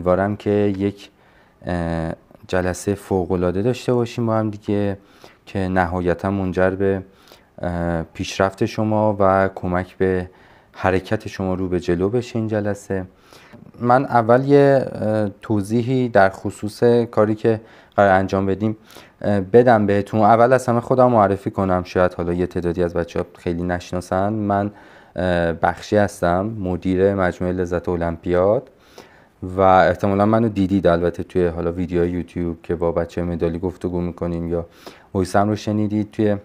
امیدوارم که یک جلسه فوق‌العاده داشته باشیم با هم دیگه که نهایتا منجر به پیشرفت شما و کمک به حرکت شما رو به جلو بشه این جلسه. من اول یه توضیحی در خصوص کاری که قرار انجام بدیم بدم بهتون. اول از همه خودم معرفی کنم، شاید حالا یه تعدادی از بچه‌ها خیلی نشناسن. من بخشی هستم، مدیر مجموعه لذت المپیاد و احتمالا منو دیدید البته توی حالا ویدیو یوتیوب که با بچه مدالی گفتگو میکنیم یا وایسم رو شنیدید توی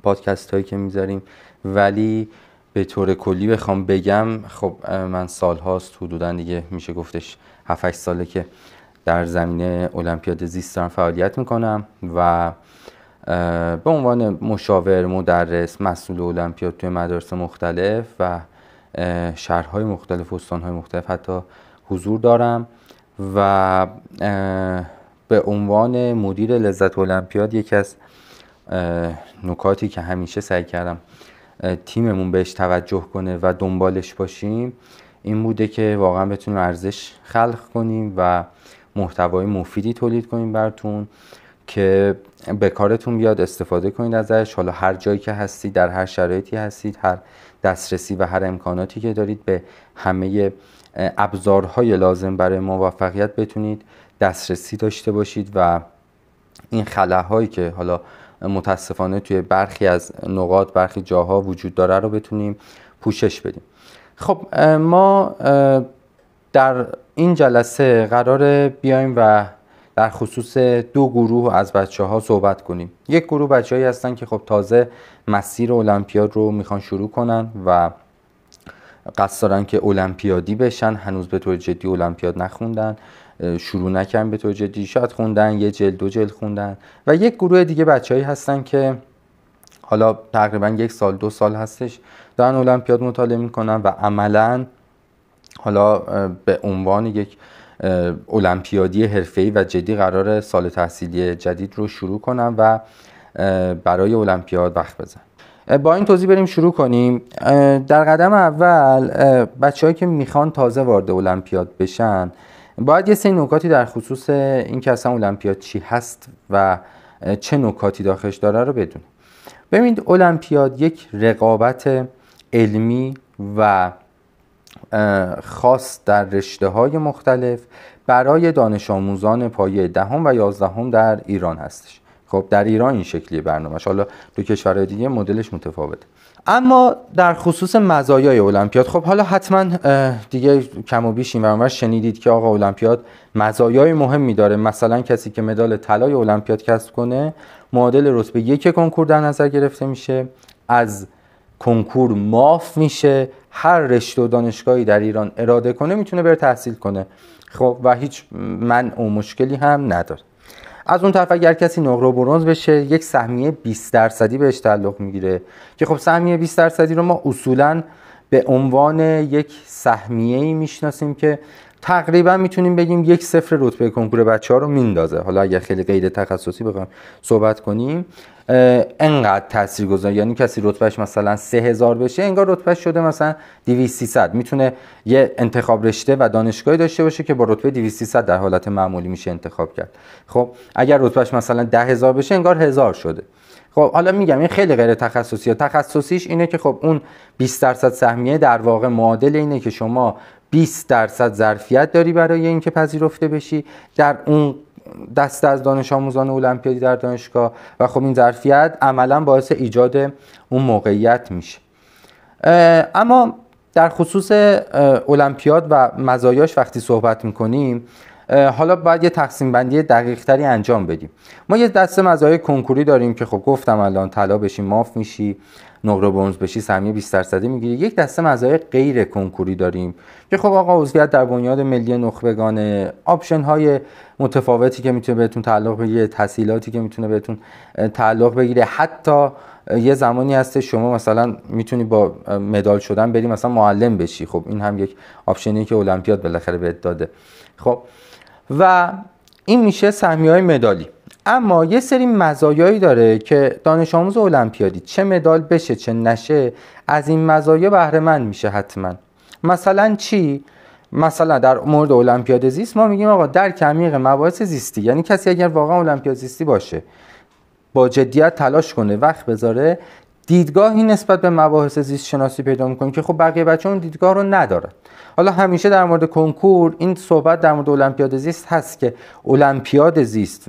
پادکست هایی که میذاریم. ولی به طور کلی بخوام بگم، خب من سال هاست، حدودا دیگه میشه گفتش 7-8 ساله که در زمینه المپیاد زیست دارم فعالیت میکنم و به عنوان مشاور، مدرس، مسئول المپیاد توی مدارس مختلف و شهرهای مختلف، استانهای مختلف حتی حضور دارم و به عنوان مدیر لذت المپیاد یکی از نکاتی که همیشه سعی کردم تیممون بهش توجه کنه و دنبالش باشیم این بوده که واقعا بتونیم ارزش خلق کنیم و محتوای مفیدی تولید کنیم براتون که به کارتون بیاد، استفاده کنید ازش. حالا هر جایی که هستید، در هر شرایطی هستید، هر دسترسی و هر امکاناتی که دارید به همه ابزارهای لازم برای موفقیت بتونید دسترسی داشته باشید و این خلاهایی که حالا متاسفانه توی برخی از نقاط، برخی جاها وجود داره رو بتونیم پوشش بدیم. خب ما در این جلسه قراره بیایم و در خصوص دو گروه از بچه‌ها صحبت کنیم. یک گروه بچه‌هایی هستن که خب تازه مسیر المپیاد رو میخوان شروع کنن و قصد دارن که المپیادی بشن، هنوز به طور جدی المپیاد نخوندن، شروع نکردن به طور جدی، شاید خوندن یه جلد 2 جلد خوندن. و یک گروه دیگه بچه‌هایی هستن که حالا تقریبا 1 سال 2 سال هستش دارن المپیاد مطالعه میکنن و عملاً حالا به عنوان یک المپیادی حرفه‌ای و جدی قرار سال تحصیلی جدید رو شروع کنن و برای المپیاد وقت بزنن. با این توضیح بریم شروع کنیم. در قدم اول بچه‌هایی که میخوان تازه وارد المپیاد بشن باید یه سری نکاتی در خصوص این که اصلا المپیاد چی هست و چه نکاتی داخلش داره رو بدونن. ببینید، المپیاد یک رقابت علمی و خاص در رشته‌های مختلف برای دانش آموزان پایه 10 و 11 در ایران هستش. خب در ایران این شکلی برنامه‌اش، حالا تو کشورهای دیگه مدلش متفاوته. اما در خصوص مزایای المپیاد، خب حالا حتما دیگه کم و بیش این ورانور شنیدید که آقا المپیاد مزایای مهمی داره. مثلا کسی که مدال طلای المپیاد کسب کنه معادل رتبه 1 کنکور در نظر گرفته میشه، از کنکور معاف میشه، هر رشته و دانشگاهی در ایران اراده کنه میتونه بره تحصیل کنه. خب و هیچ منع و مشکلی هم نداره. از اون طرف اگر کسی نقره و برنز بشه یک سهمیه 20% بهش تعلق میگیره که خب سهمیه 20% رو ما اصولاً به عنوان یک سهمیه‌ای میشناسیم که تقریبا میتونیم بگیم 1-0 رتبه کنکور بچه‌ها رو میندازه. حالا اگر خیلی غیر تخصصی بخوایم صحبت کنیم انقدر تاثیرگذار، یعنی کسی رتبهش مثلا 3000 بشه انگار رتبهش شده مثلا 200-300. میتونه یه انتخاب رشته و دانشگاهی داشته باشه که با رتبه 200-300 در حالت معمولی میشه انتخاب کرد. خب اگر رتبهش مثلا 10000 بشه انگار 1000 شده. خب حالا میگم این خیلی غیر تخصصیه. تخصصیش اینه که خب اون 20% سهمیه در واقع معادل اینه که شما 20% ظرفیت داری برای اینکه پذیرفته بشی در اون دسته از دانش آموزان المپیادی در دانشگاه و خب این ظرفیت عملا باعث ایجاد اون موقعیت میشه. اما در خصوص المپیاد و مزایاش وقتی صحبت میکنیم حالا باید یه تقسیم بندی دقیق تری انجام بدیم. ما یه دسته مزایای کنکوری داریم که خب گفتم الان طلا بشی معاف میشی، نقره برنز بشی سهمیه 20% میگیری. یک دسته مزایای غیر کنکوری داریم که خب آقا عضویت در بنیاد ملی نخبگان، آپشن های متفاوتی که میتونه بهتون تعلق بگیره، تسهیلاتی که میتونه بهتون تعلق بگیره، حتی یه زمانی هست شما مثلا میتونی با مدال شدن بری مثلا معلم بشی. خب این هم یک آپشنی که المپیاد بالاخره بهت داده. خب و این میشه سهمیه‌های مدالی. اما یه سری مزایایی داره که دانش آموز المپیادی چه مدال بشه چه نشه از این مزایا بهره مند میشه حتما. مثلا چی؟ مثلا در مورد المپیاد زیست ما میگیم آقا درک عمیق مباحث زیستی، یعنی کسی اگر واقعا المپیاد زیستی باشه، با جدیت تلاش کنه، وقت بذاره، دیدگاهی نسبت به مباحث زیست شناسی پیدا میکنه که خب بقیه بچه‌ها اون دیدگاه رو ندارن. حالا همیشه در مورد کنکور این صحبت در مورد المپیاد زیست هست که المپیاد زیست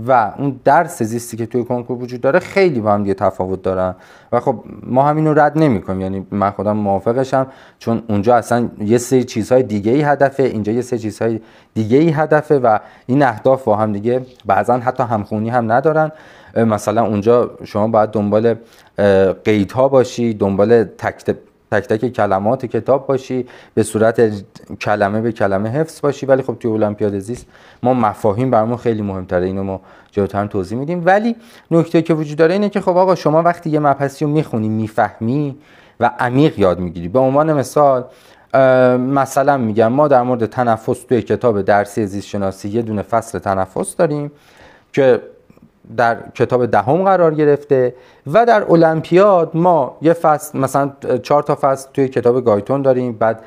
و اون درس زیستی که توی کنکور وجود داره خیلی با هم دیگه تفاوت دارن و خب ما همین رو رد نمی‌کنیم، یعنی من خودم موافقشم، چون اونجا اصلا یه سری چیزهای دیگه‌ای هدفه، اینجا یه سری چیزهای دیگه‌ای هدفه و این اهداف با هم دیگه بعضا حتی همخونی هم ندارن. مثلا اونجا شما باید دنبال قیدها باشی، دنبال تک تک کلمات کتاب باشی، به صورت کلمه به کلمه حفظ باشی، ولی خب توی المپیاد زیست ما مفاهیم برامون خیلی مهمتره، اینو ما جلوتر توضیح میدیم. ولی نکته که وجود داره اینه که خب آقا شما وقتی یه مبحثی رو میخونی، میفهمی و عمیق یاد میگیری. به عنوان مثال مثلا میگم ما در مورد تنفس توی کتاب درسی زیست شناسی یه دونه فصل تنفس داریم که در کتاب دهم قرار گرفته و در المپیاد ما یه فصل مثلا 4 تا فصل توی کتاب گایتون داریم، بعد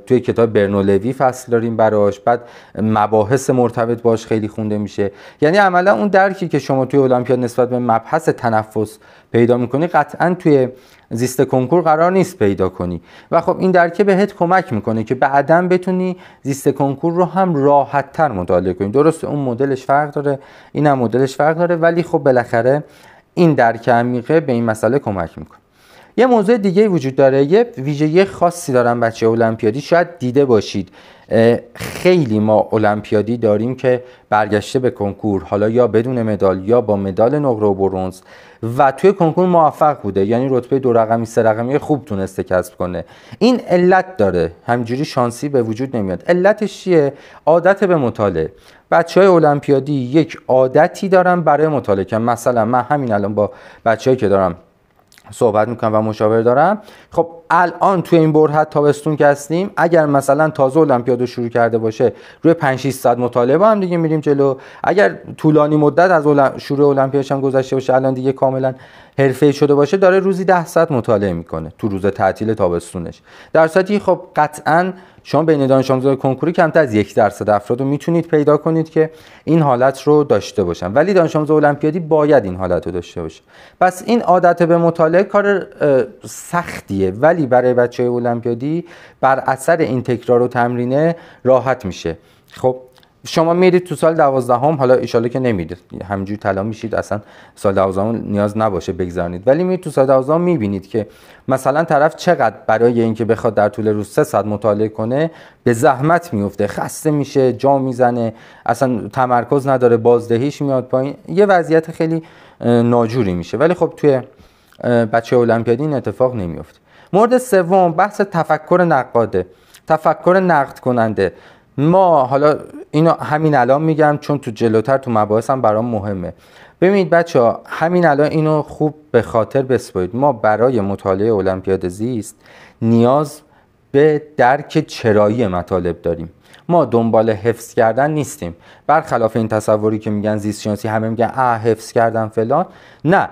توی کتاب برنولوی فصل داریم براش، بعد مباحث مرتبط باش خیلی خونده میشه. یعنی عملا اون درکی که شما توی المپیاد نسبت به مبحث تنفس پیدا میکنی قطعا توی زیست کنکور قرار نیست پیدا کنی و خب این درک بهت کمک میکنه که بعداً بتونی زیست کنکور رو هم راحت تر مطالعه کنی. درسته اون مدلش فرق داره، این هم مدلش فرق داره، ولی خب بالاخره این درک عمیقه به این مسئله کمک میکنه. یه موضوع دیگه وجود داره، یه ویژگی خاصی دارن بچه المپیادی، شاید دیده باشید خیلی ما المپیادی داریم که برگشته به کنکور، حالا یا بدون مدال یا با مدال نقره و برنز و توی کنکور موفق بوده، یعنی رتبه 2 رقمی 3 رقمی خوب تونسته کسب کنه. این علت داره، همینجوری شانسی به وجود نمیاد. علتش چیه؟ عادت به مطالعه. بچهای المپیادی یک عادتی دارن برای مطالعه کردن. مثلا من همین الان با بچه‌ای که دارم صحبت میکنم و مشاور دارم، خب الان توی این برهه تابستون که هستیم، اگر مثلا تازه المپیاد رو شروع کرده باشه روی 5-6 ساعت مطالعه با هم دیگه میریم جلو. اگر طولانی مدت از شروع المپیادش هم گذشته باشه، الان دیگه کاملا حرفه‌ای شده باشه، داره روزی 10 ساعت مطالعه میکنه تو روز تعطیل تابستونش. در صورتی خب قطعاً شما بین دانش آموزان کنکوری کمتر از 1% افراد رو میتونید پیدا کنید که این حالت رو داشته باشن، ولی دانش آموز المپیادی باید این حالت رو داشته باشه. پس این عادت به مطالعه کار سختیه، ولی برای بچهای المپیادی بر اثر این تکرار و تمرینه راحت میشه. خب شما میرید تو سال 12، حالا ان که نمیرید، همینجوری طلا میشید، اصلا سال 12 نیاز نباشه بگذارید، ولی میرید تو سال 12 میبینید که مثلا طرف چقدر برای اینکه بخواد در طول روز 3 ساعت مطالعه کنه به زحمت میفته، خسته میشه، جا میزنه، اصلا تمرکز نداره، بازدهیش میاد پایین، یه وضعیت خیلی ناجوری میشه. ولی خب توی بچه المپیادی این اتفاق نمیفته. مورد سوم بحث تفکر نقاده، تفکر نقد کننده. ما حالا اینو همین الان میگم چون تو جلوتر تو مباحثم برام مهمه. ببینید بچه‌ها، همین الان اینو خوب به خاطر بسپارید، ما برای مطالعه المپیاد زیست نیاز به درک چرایی مطالب داریم. ما دنبال حفظ کردن نیستیم، برخلاف این تصوری که میگن زیست شناسی همه میگن حفظ کردن فلان. نه،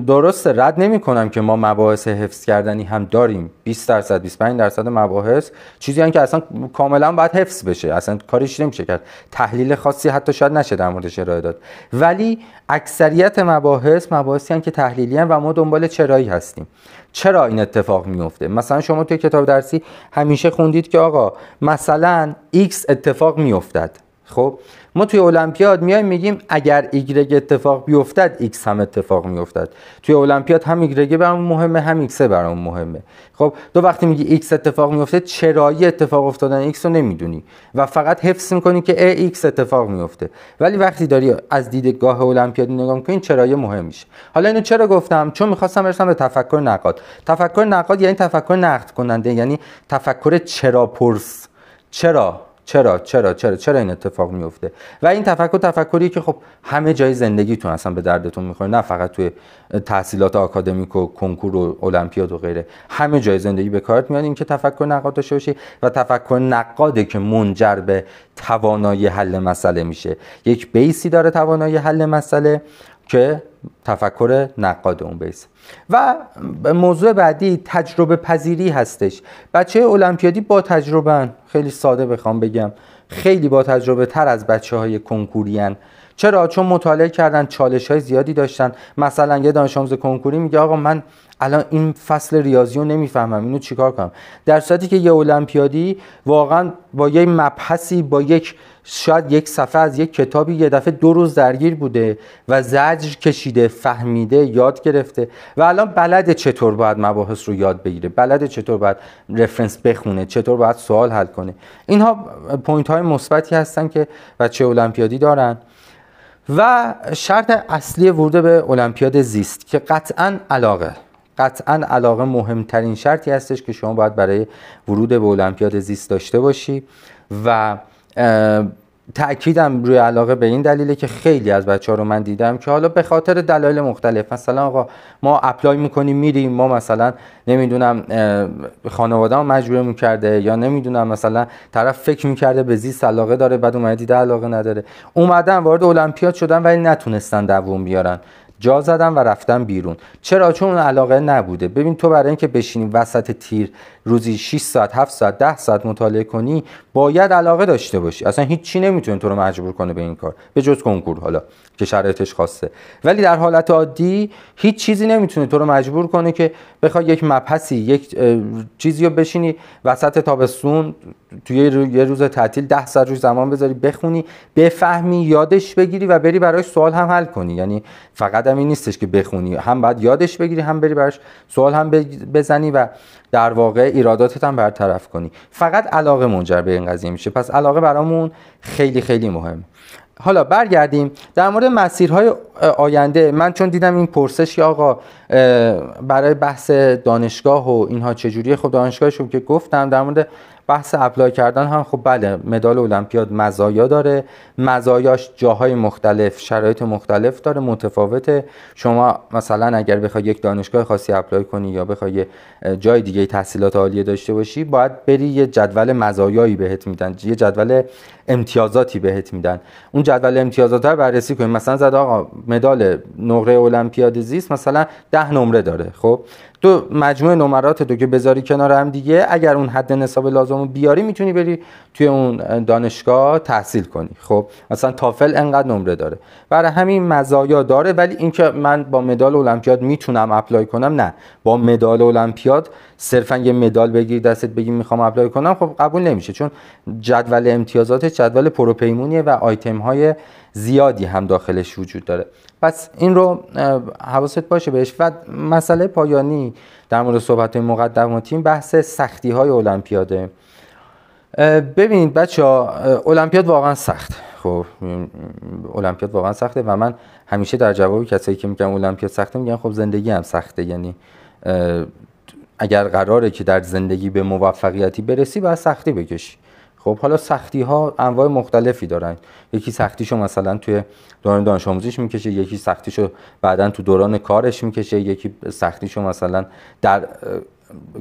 درسته، رد نمی کنم که ما مباحث حفظ کردنی هم داریم، 20% 25% مباحث چیزی هستن که اصلا کاملا باید حفظ بشه، اصلا کاریش نمیشه کرد، تحلیل خاصی حتی شاید نشه در موردش ارائه داد، ولی اکثریت مباحثی هستن که تحلیلی هستن و ما دنبال چرایی هستیم. چرا این اتفاق میفته؟ مثلا شما توی کتاب درسی همیشه خوندید که آقا مثلا X اتفاق میافتد. خب ما توی المپیاد میایم میگیم اگر ایگرگ اتفاق بیفتد ایکس هم اتفاق میافتد. توی المپیاد هم ایگرگ برامون مهمه، هم ایکس برامون مهمه. خب تو وقتی میگی ایکس اتفاق میفته، چرایی اتفاق افتادن ایکس رو نمیدونی و فقط حفظ میکنی که ایکس اتفاق میفته، ولی وقتی داری از دیدگاه المپیادی نگاه میکنی چرایی مهم میشه. حالا اینو چرا گفتم؟ چون میخواستم برسم به تفکر نقاد. تفکر نقاد یعنی تفکر نقد کننده، یعنی تفکر چرا پرس. چرا این اتفاق میفته؟ و این تفکری که خب همه جای زندگیتون اصلا به دردتون میخوره، نه فقط توی تحصیلات آکادمیک و کنکور و المپیاد و غیره، همه جای زندگی به کارت میاد این که تفکر نقاد داشته باشی و تفکر نقاده که منجر به توانایی حل مسئله میشه. یک بیسی داره توانایی حل مسئله، که تفکر نقاد اون بیس. و موضوع بعدی تجربه پذیری هستش. بچه المپیادی با تجربه، خیلی ساده بخوام بگم خیلی با تجربه تر از بچه های کنکوری هن. چرا؟ چون مطالعه کردن، چالش های زیادی داشتن. مثلا یه دانش آموز کنکوری میگه آقا من الان این فصل ریاضی رو نمیفهمم، اینو چیکار کنم؟ در صورتی که یه المپیادی واقعا با یه مبحثی، با شاید یک صفحه از یک کتابی یه دفعه 2 روز درگیر بوده و زجر کشیده، فهمیده، یاد گرفته و الان بلده چطور باید مباحث رو یاد بگیره، بلده چطور باید رفرنس بخونه، چطور باید سوال حل کنه. اینها پوینت های مثبتی هستن که بچه المپیادی دارن. و شرط اصلی ورود به المپیاد زیست که قطعاً علاقه مهمترین شرطی هستش که شما باید برای ورود به المپیاد زیست داشته باشی. و تأکیدم روی علاقه به این دلیله که خیلی از بچه‌ها رو من دیدم که حالا به خاطر دلایل مختلف، مثلا آقا ما اپلای میکنیم میریم، ما مثلا نمیدونم خانواده‌ام مجبورمون کرده، یا نمیدونم مثلا طرف فکر میکرده به زیست علاقه داره بعد اومد دیده علاقه نداره، اومدن وارد المپیاد شدن ولی نتونستن دووم بیارن، جا زدن و رفتن بیرون. چرا؟ چون اون علاقه نبوده. ببین تو برای اینکه بشینی وسط تیر روزی 6 ساعت 7 ساعت 10 ساعت مطالعه کنی باید علاقه داشته باشی. اصلا هیچ چی نمیتونه تو رو مجبور کنه به این کار به جز کنکور، حالا که شرایطش خاصه. ولی در حالت عادی هیچ چیزی نمیتونه تو رو مجبور کنه که بخوای یک مبحثی، یک چیزی رو بشینی وسط تابستون توی یه روز تعطیل 10 ساعت روش زمان بذاری بخونی، بفهمی، یادش بگیری و بری براش سوال هم حل کنی. یعنی فقط همین نیستش که بخونی، هم باید یادش بگیری، هم بری براش سوال هم بزنی و در واقع ایراداتت هم برطرف کنی. فقط علاقه منجر به این قضیه میشه. پس علاقه برامون خیلی خیلی مهمه. حالا برگردیم در مورد مسیرهای آینده. من چون دیدم این پرسش یا آقا برای بحث دانشگاه و اینها چجوریه، خب دانشگاهشو که گفتم، در مورد بحث اپلای کردن هم خب بله، مدال المپیاد مزایا داره، مزایاش جاهای مختلف، شرایط مختلف داره، متفاوته. شما مثلا اگر بخوای یک دانشگاه خاصی اپلای کنی یا بخوای جای دیگه تحصیلات عالیه داشته باشی، باید بری یه جدول مزایایی بهت میدن، یه جدول امتیازاتی بهت میدن. اون جدول امتیازات رو بررسی کنیم. مثلا زد آقا مدال نقره المپیاد زیست مثلا 10 نمره داره. خب تو مجموع نمرات تو که بذاری کنار هم دیگه، اگر اون حد نصاب لازم رو بیاری میتونی بری توی اون دانشگاه تحصیل کنی. خب مثلا تافل انقدر نمره داره، برای همین مزایا داره. ولی اینکه من با مدال المپیاد میتونم اپلای کنم، نه. با مدال المپیاد صرفا یه مدال بگیر دستت بگی میخوام اپلای کنم، خب قبول نمیشه، چون جدول امتیازات جدول پروپیمونیه و آیتم های زیادی هم داخلش وجود داره. پس این رو حواست باشه بهش. و مسئله پایانی در مورد صحبت مقدماتی بحث سختی های المپیاده. ببینید بچه‌ها، المپیاد واقعا سخت. خب المپیاد واقعا سخته و من همیشه در جواب کسایی که میگن المپیاد سخته میگن خب زندگی هم سخته. یعنی اگر قراره که در زندگی به موفقیتی برسی باید سختی بکشی. خب حالا سختی ها انواع مختلفی دارن. یکی سختیشو مثلا توی دوران دانش آموزیش میکشه، یکی سختیشو بعدن تو دوران کارش میکشه، یکی سختیشو مثلا در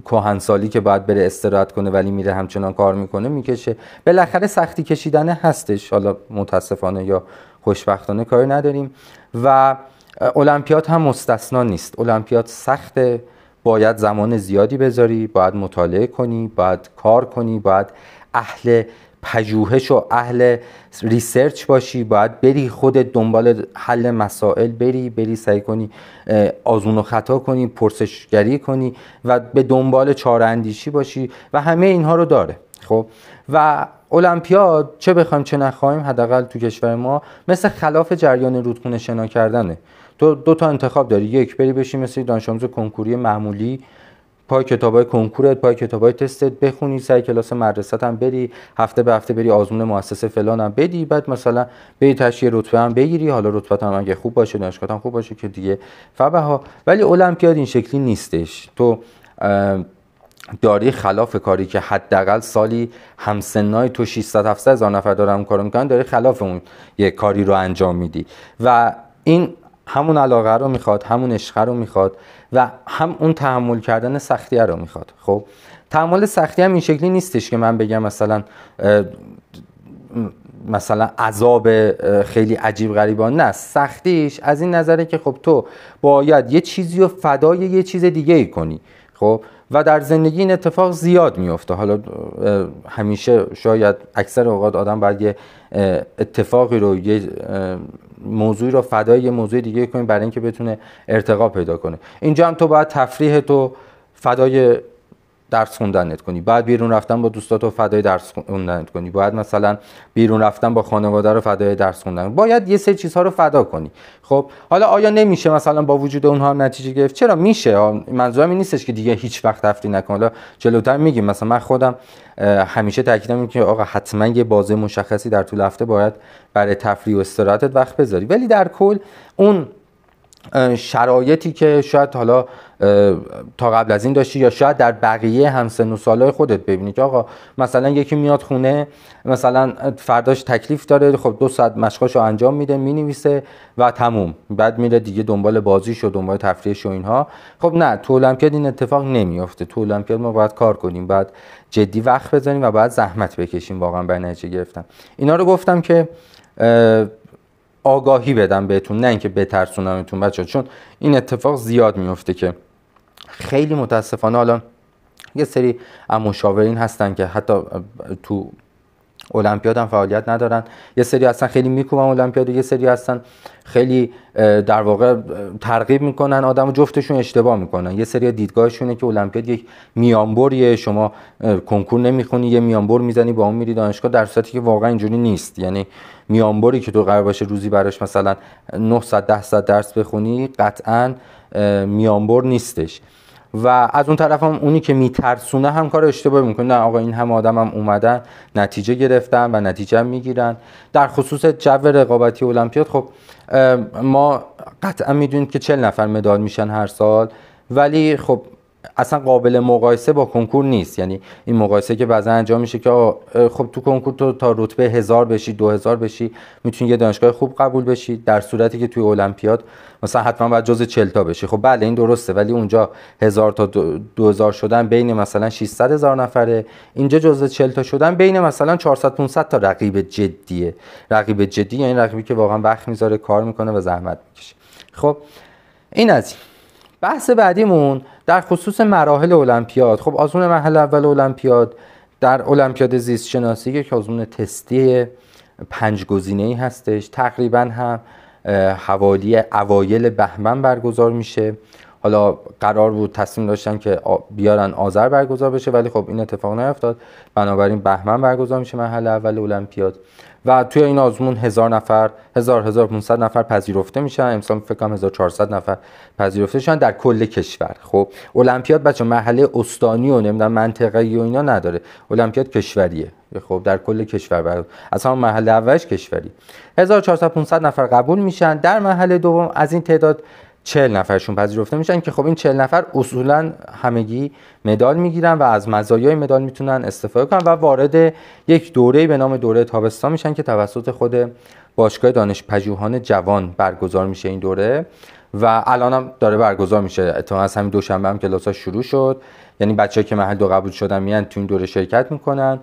کهنسالی که باید بره استراحت کنه ولی میره همچنان کار میکنه میکشه. بالاخره سختی کشیدن هستش، حالا متاسفانه یا خوشبختانه کاری نداریم. و المپیاد هم مستثنا نیست. المپیاد سخته، باید زمان زیادی بذاری، باید مطالعه کنی، باید کار کنی، باید اهل پژوهش و اهل ریسرچ باشی، باید بری خودت دنبال حل مسائل، بری سعی کنی آزمون و خطا کنی، پرسشگری کنی و به دنبال چاره اندیشی باشی و همه اینها رو داره. خب و المپیاد چه بخوایم چه نخوایم، حداقل تو کشور ما، مثل خلاف جریان رودخونه شنا کردنه. تو 2 تا انتخاب داری، یک بری بشی مثل دانش آموز کنکوری معمولی، پای کتابای کنکورت، پای کتابای تستت بخونی، سعی کلاس مدرسه‌ت هم بری، هفته به هفته بری آزمون مؤسسه فلان هم بدی، بعد مثلا بری تشریح رتبه هم بگیری، حالا رتبه‌ت هم اگه خوب باشه، دانشگاهت هم خوب باشه که دیگه فبها. ولی المپیاد این شکلی نیستش. تو داری خلاف کاری که حداقل سالی همسنای تو 600 700 هزار نفر دارن کارو میکنن، داری خلاف اون یه کاری رو انجام میدی و این همون علاقه رو میخواد، همون عشق رو میخواد و هم اون تحمل کردن سختی رو میخواد. خب تحمل سختی هم این شکلی نیستش که من بگم مثلا مثلا عذاب خیلی عجیب غریبانه، نه، سختیش از این نظره که خب تو باید یه چیزی رو فدای یه چیز دیگه ای کنی. خب و در زندگی این اتفاق زیاد میفته. حالا همیشه شاید اکثر اوقات آدم باید یه اتفاقی رو، یه موضوعی رو فدای یه موضوع دیگه کنی برای اینکه بتونه ارتقا پیدا کنه. اینجا هم تو باید تفریح تو فدای درس خوندنت کنی، بعد بیرون رفتن با دوستاتو فدای درس خوندنت کنی، باید مثلا بیرون رفتن با خانواده رو فدای درس خوندن، باید یه سری چیزها رو فدا کنی. خب حالا آیا نمیشه مثلا با وجود اونها هم نتیجه گرفت؟ چرا میشه. منظورم این نیستش که دیگه هیچ وقت تفریح نکن. حالا جلوتر میگیم. مثلا من خودم همیشه تاکیدم اینه که آقا حتما یه بازه مشخصی در طول هفته باید برای تفریح و استراحتت وقت بذاری، ولی در کل اون شرایطی که شاید حالا تا قبل از این داشتی یا شاید در بقیه همسن و سالای خودت ببینی که آقا مثلا یکی میاد خونه، مثلا فرداش تکلیف داره، خب 2 ساعت مشقاشو انجام میده، مینویسه و تموم، بعد میره دیگه دنبال بازیش و دنبال تفریحش و اینها. خب نه، تو المپیاد این اتفاق نمیافته. تو المپیاد ما باید کار کنیم، باید جدی وقت بذاریم و باید زحمت بکشیم واقعا برای نتیجه گرفتن. اینا رو گفتم که آگاهی بدم بهتون، نه اینکه بترسونمتون بچه‌ها، چون این اتفاق زیاد میفته که خیلی متاسفانه حالا یه سری مشاورین هستن که حتی تو المپیاد هم فعالیت ندارن، یه سری هستن خیلی میکوبن المپیاد، یه سری هستن خیلی در واقع ترغیب میکنن آدمو، جفتشون اشتباه میکنن. یه سری دیدگاهشونه که المپیاد یک میانبریه، شما کنکور نمیخونی یه میانبر میزنی با اون میری دانشگاه، در صورتی که واقعا اینجوری نیست. یعنی میانبری که تو قرار باشه روزی براش مثلا 900 10 ساعت درس بخونی قطعاً میانبر نیستش. و از اون طرف هم اونی که میترسونه هم کار اشتباه میکنه. نه آقا، این هم آدم هم اومدن نتیجه گرفتن و نتیجه هم میگیرن. در خصوص جو رقابتی المپیاد خب ما قطعا میدونیم که 40 نفر مدال میشن هر سال، ولی خب اصلا قابل مقایسه با کنکور نیست. یعنی این مقایسه که بعضا انجام میشه که خب تو کنکور تو تا رتبه 1000 بشی 2000 بشی میتونی یه دانشگاه خوب قبول بشی، در صورتی که توی المپیاد مثلا حتما باید جز 40 تا بشی. خب بله این درسته، ولی اونجا 1000 تا 2000 شدن بین مثلا 600 هزار نفره، اینجا جز 40 تا شدن بین مثلا 400 500 تا رقیب جدیه. رقیب جدی یعنی رقیبی که واقعا وقت میذاره، کار میکنه و زحمت میکشه. خب این از این. بحث بعدیمون در خصوص مراحل المپیاد. خب آزمون مرحله اول المپیاد در المپیاد زیست شناسی که آزمون تستی 5 گزینه‌ای هستش، تقریبا هم حوالی اوایل بهمن برگزار میشه. حالا قرار بود تصمیم داشتن که بیارن آذر برگزار بشه، ولی خب این اتفاق نیفتاد، بنابراین بهمن برگزار میشه مرحله اول المپیاد. و توی این آزمون 1000 نفر 1500 نفر پذیرفته میشن. امسال فکر کنم 1400 نفر پذیرفته شدن در کل کشور. خب المپیاد بچه مرحله استانی و نمیدونم منطقه‌ای و اینا نداره، المپیاد کشوریه. خب در کل کشور اصلا مرحله اولش کشوری. 1400 500 نفر قبول میشن. در مرحله دوم از این تعداد 40 نفرشون پذیرفته میشن که خب این 40 نفر اصولا همگی مدال میگیرن و از مزایای مدال میتونن استفاده کنن و وارد یک دوره به نام دوره تابستان میشن که توسط خود باشگاه دانشپژوهان جوان برگزار میشه این دوره و الان هم داره برگزار میشه. اتفاقا از همین دوشنبه هم کلاس‌ها شروع شد، یعنی بچه‌ها که مرحله 2 قبول شدن میان تو این دوره شرکت میکنن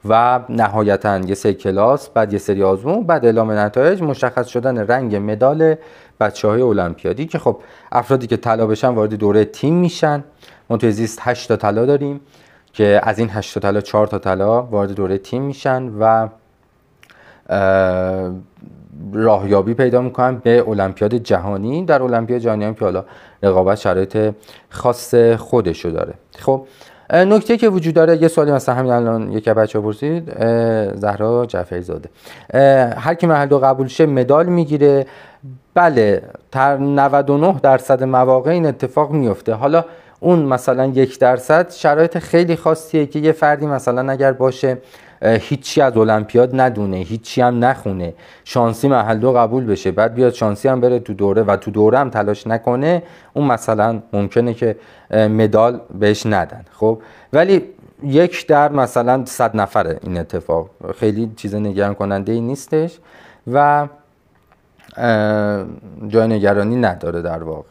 و نهایتاً یه سری کلاس، بعد یه سری آزمون، بعد اعلام نتایج، مشخص شدن رنگ مدال بچه‌های المپیادی که خب افرادی که طلا بشن وارد دوره تیم میشن. ما توی زیست 8 تا طلا داریم که از این 8 تا طلا 4 تا طلا وارد دوره تیم میشن و راهیابی پیدا میکنن به المپیاد جهانی. در المپیاد جهانی هم که حالا رقابت شرایط خاص خودشو داره. خب نکته که وجود داره، یه سوالی مثلا همین الان یکی بچه‌ها پرسید، زهرا جعفری زاده، هر کی مرحله 2 قبول شه مدال میگیره. بله، در 99% مواقع این اتفاق میفته. حالا اون مثلا 1% شرایط خیلی خاصیه که یه فردی مثلا اگر باشه هیچی از المپیاد ندونه، هیچی هم نخونه، شانسی مرحله 2 قبول بشه، بعد بیاد شانسی هم بره تو دوره و تو دوره هم تلاش نکنه، اون مثلا ممکنه که مدال بهش ندن. خب ولی 1 در مثلا 100 نفره این اتفاق، خیلی چیز نگران کننده ای نیستش و جای نگرانی نداره در واقع.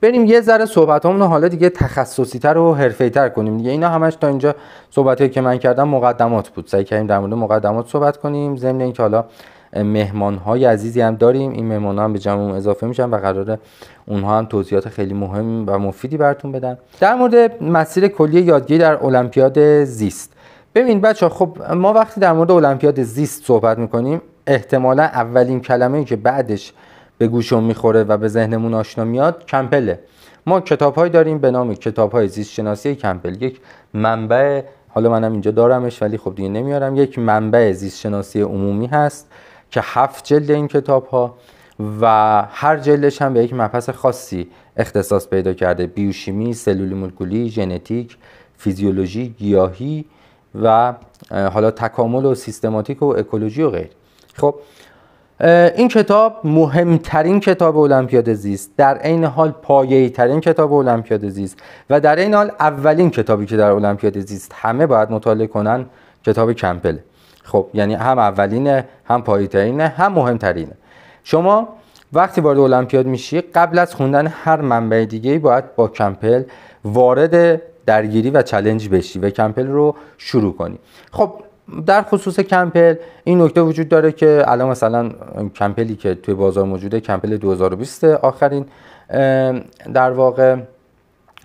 بریم یه ذره صحبتامون رو حالا دیگه تخصصی‌تر و حرفه‌ای‌تر کنیم دیگه. اینا همش تا اینجا صحبتایی که من کردم مقدمات بود. سعی کردیم در مورد مقدمات صحبت کنیم، ضمن اینکه حالا مهمان‌های عزیزی هم داریم. این مهمان‌ها هم به جمعمون اضافه میشن و قراره اونها هم توضیحات خیلی مهم و مفیدی براتون بدن در مورد مسیر کلی یادگیری در المپیاد زیست. ببین بچه‌ها، خب ما وقتی در مورد المپیاد زیست صحبت می‌کنیم، احتمالاً اولین کلمه‌ای که بعدش به گوشمون میخوره و به ذهنمون آشنا میاد کمپله. ما کتاب‌هایی داریم به نام کتاب‌های زیست شناسی کمپل، یک منبع، حالا منم اینجا دارمش ولی خب دیگه نمیارم، یک منبع زیست شناسی عمومی هست که 7 جلد این کتاب‌ها و هر جلدش هم به یک مبحث خاصی اختصاص پیدا کرده: بیوشیمی، سلول مولکولی، ژنتیک، فیزیولوژی، گیاهی و حالا تکامل و سیستماتیک و اکولوژی و غیر. خب این کتاب مهمترین کتاب المپیاد زیست، در عین حال پایه‌ای ترین کتاب المپیاد زیست و در عین حال اولین کتابی که در المپیاد زیست همه باید مطالعه کنن کتاب کمپل. خب یعنی هم اولینه، هم پایه‌ای ترینه، هم مهمترینه. شما وقتی وارد المپیاد میشی، قبل از خوندن هر منبع دیگه‌ای باید با کمپل وارد درگیری و چالش بشی و کمپل رو شروع کنی. خب در خصوص کمپل این نکته وجود داره که الان مثلا کمپلی که توی بازار موجوده کمپل 2020 آخرین در واقع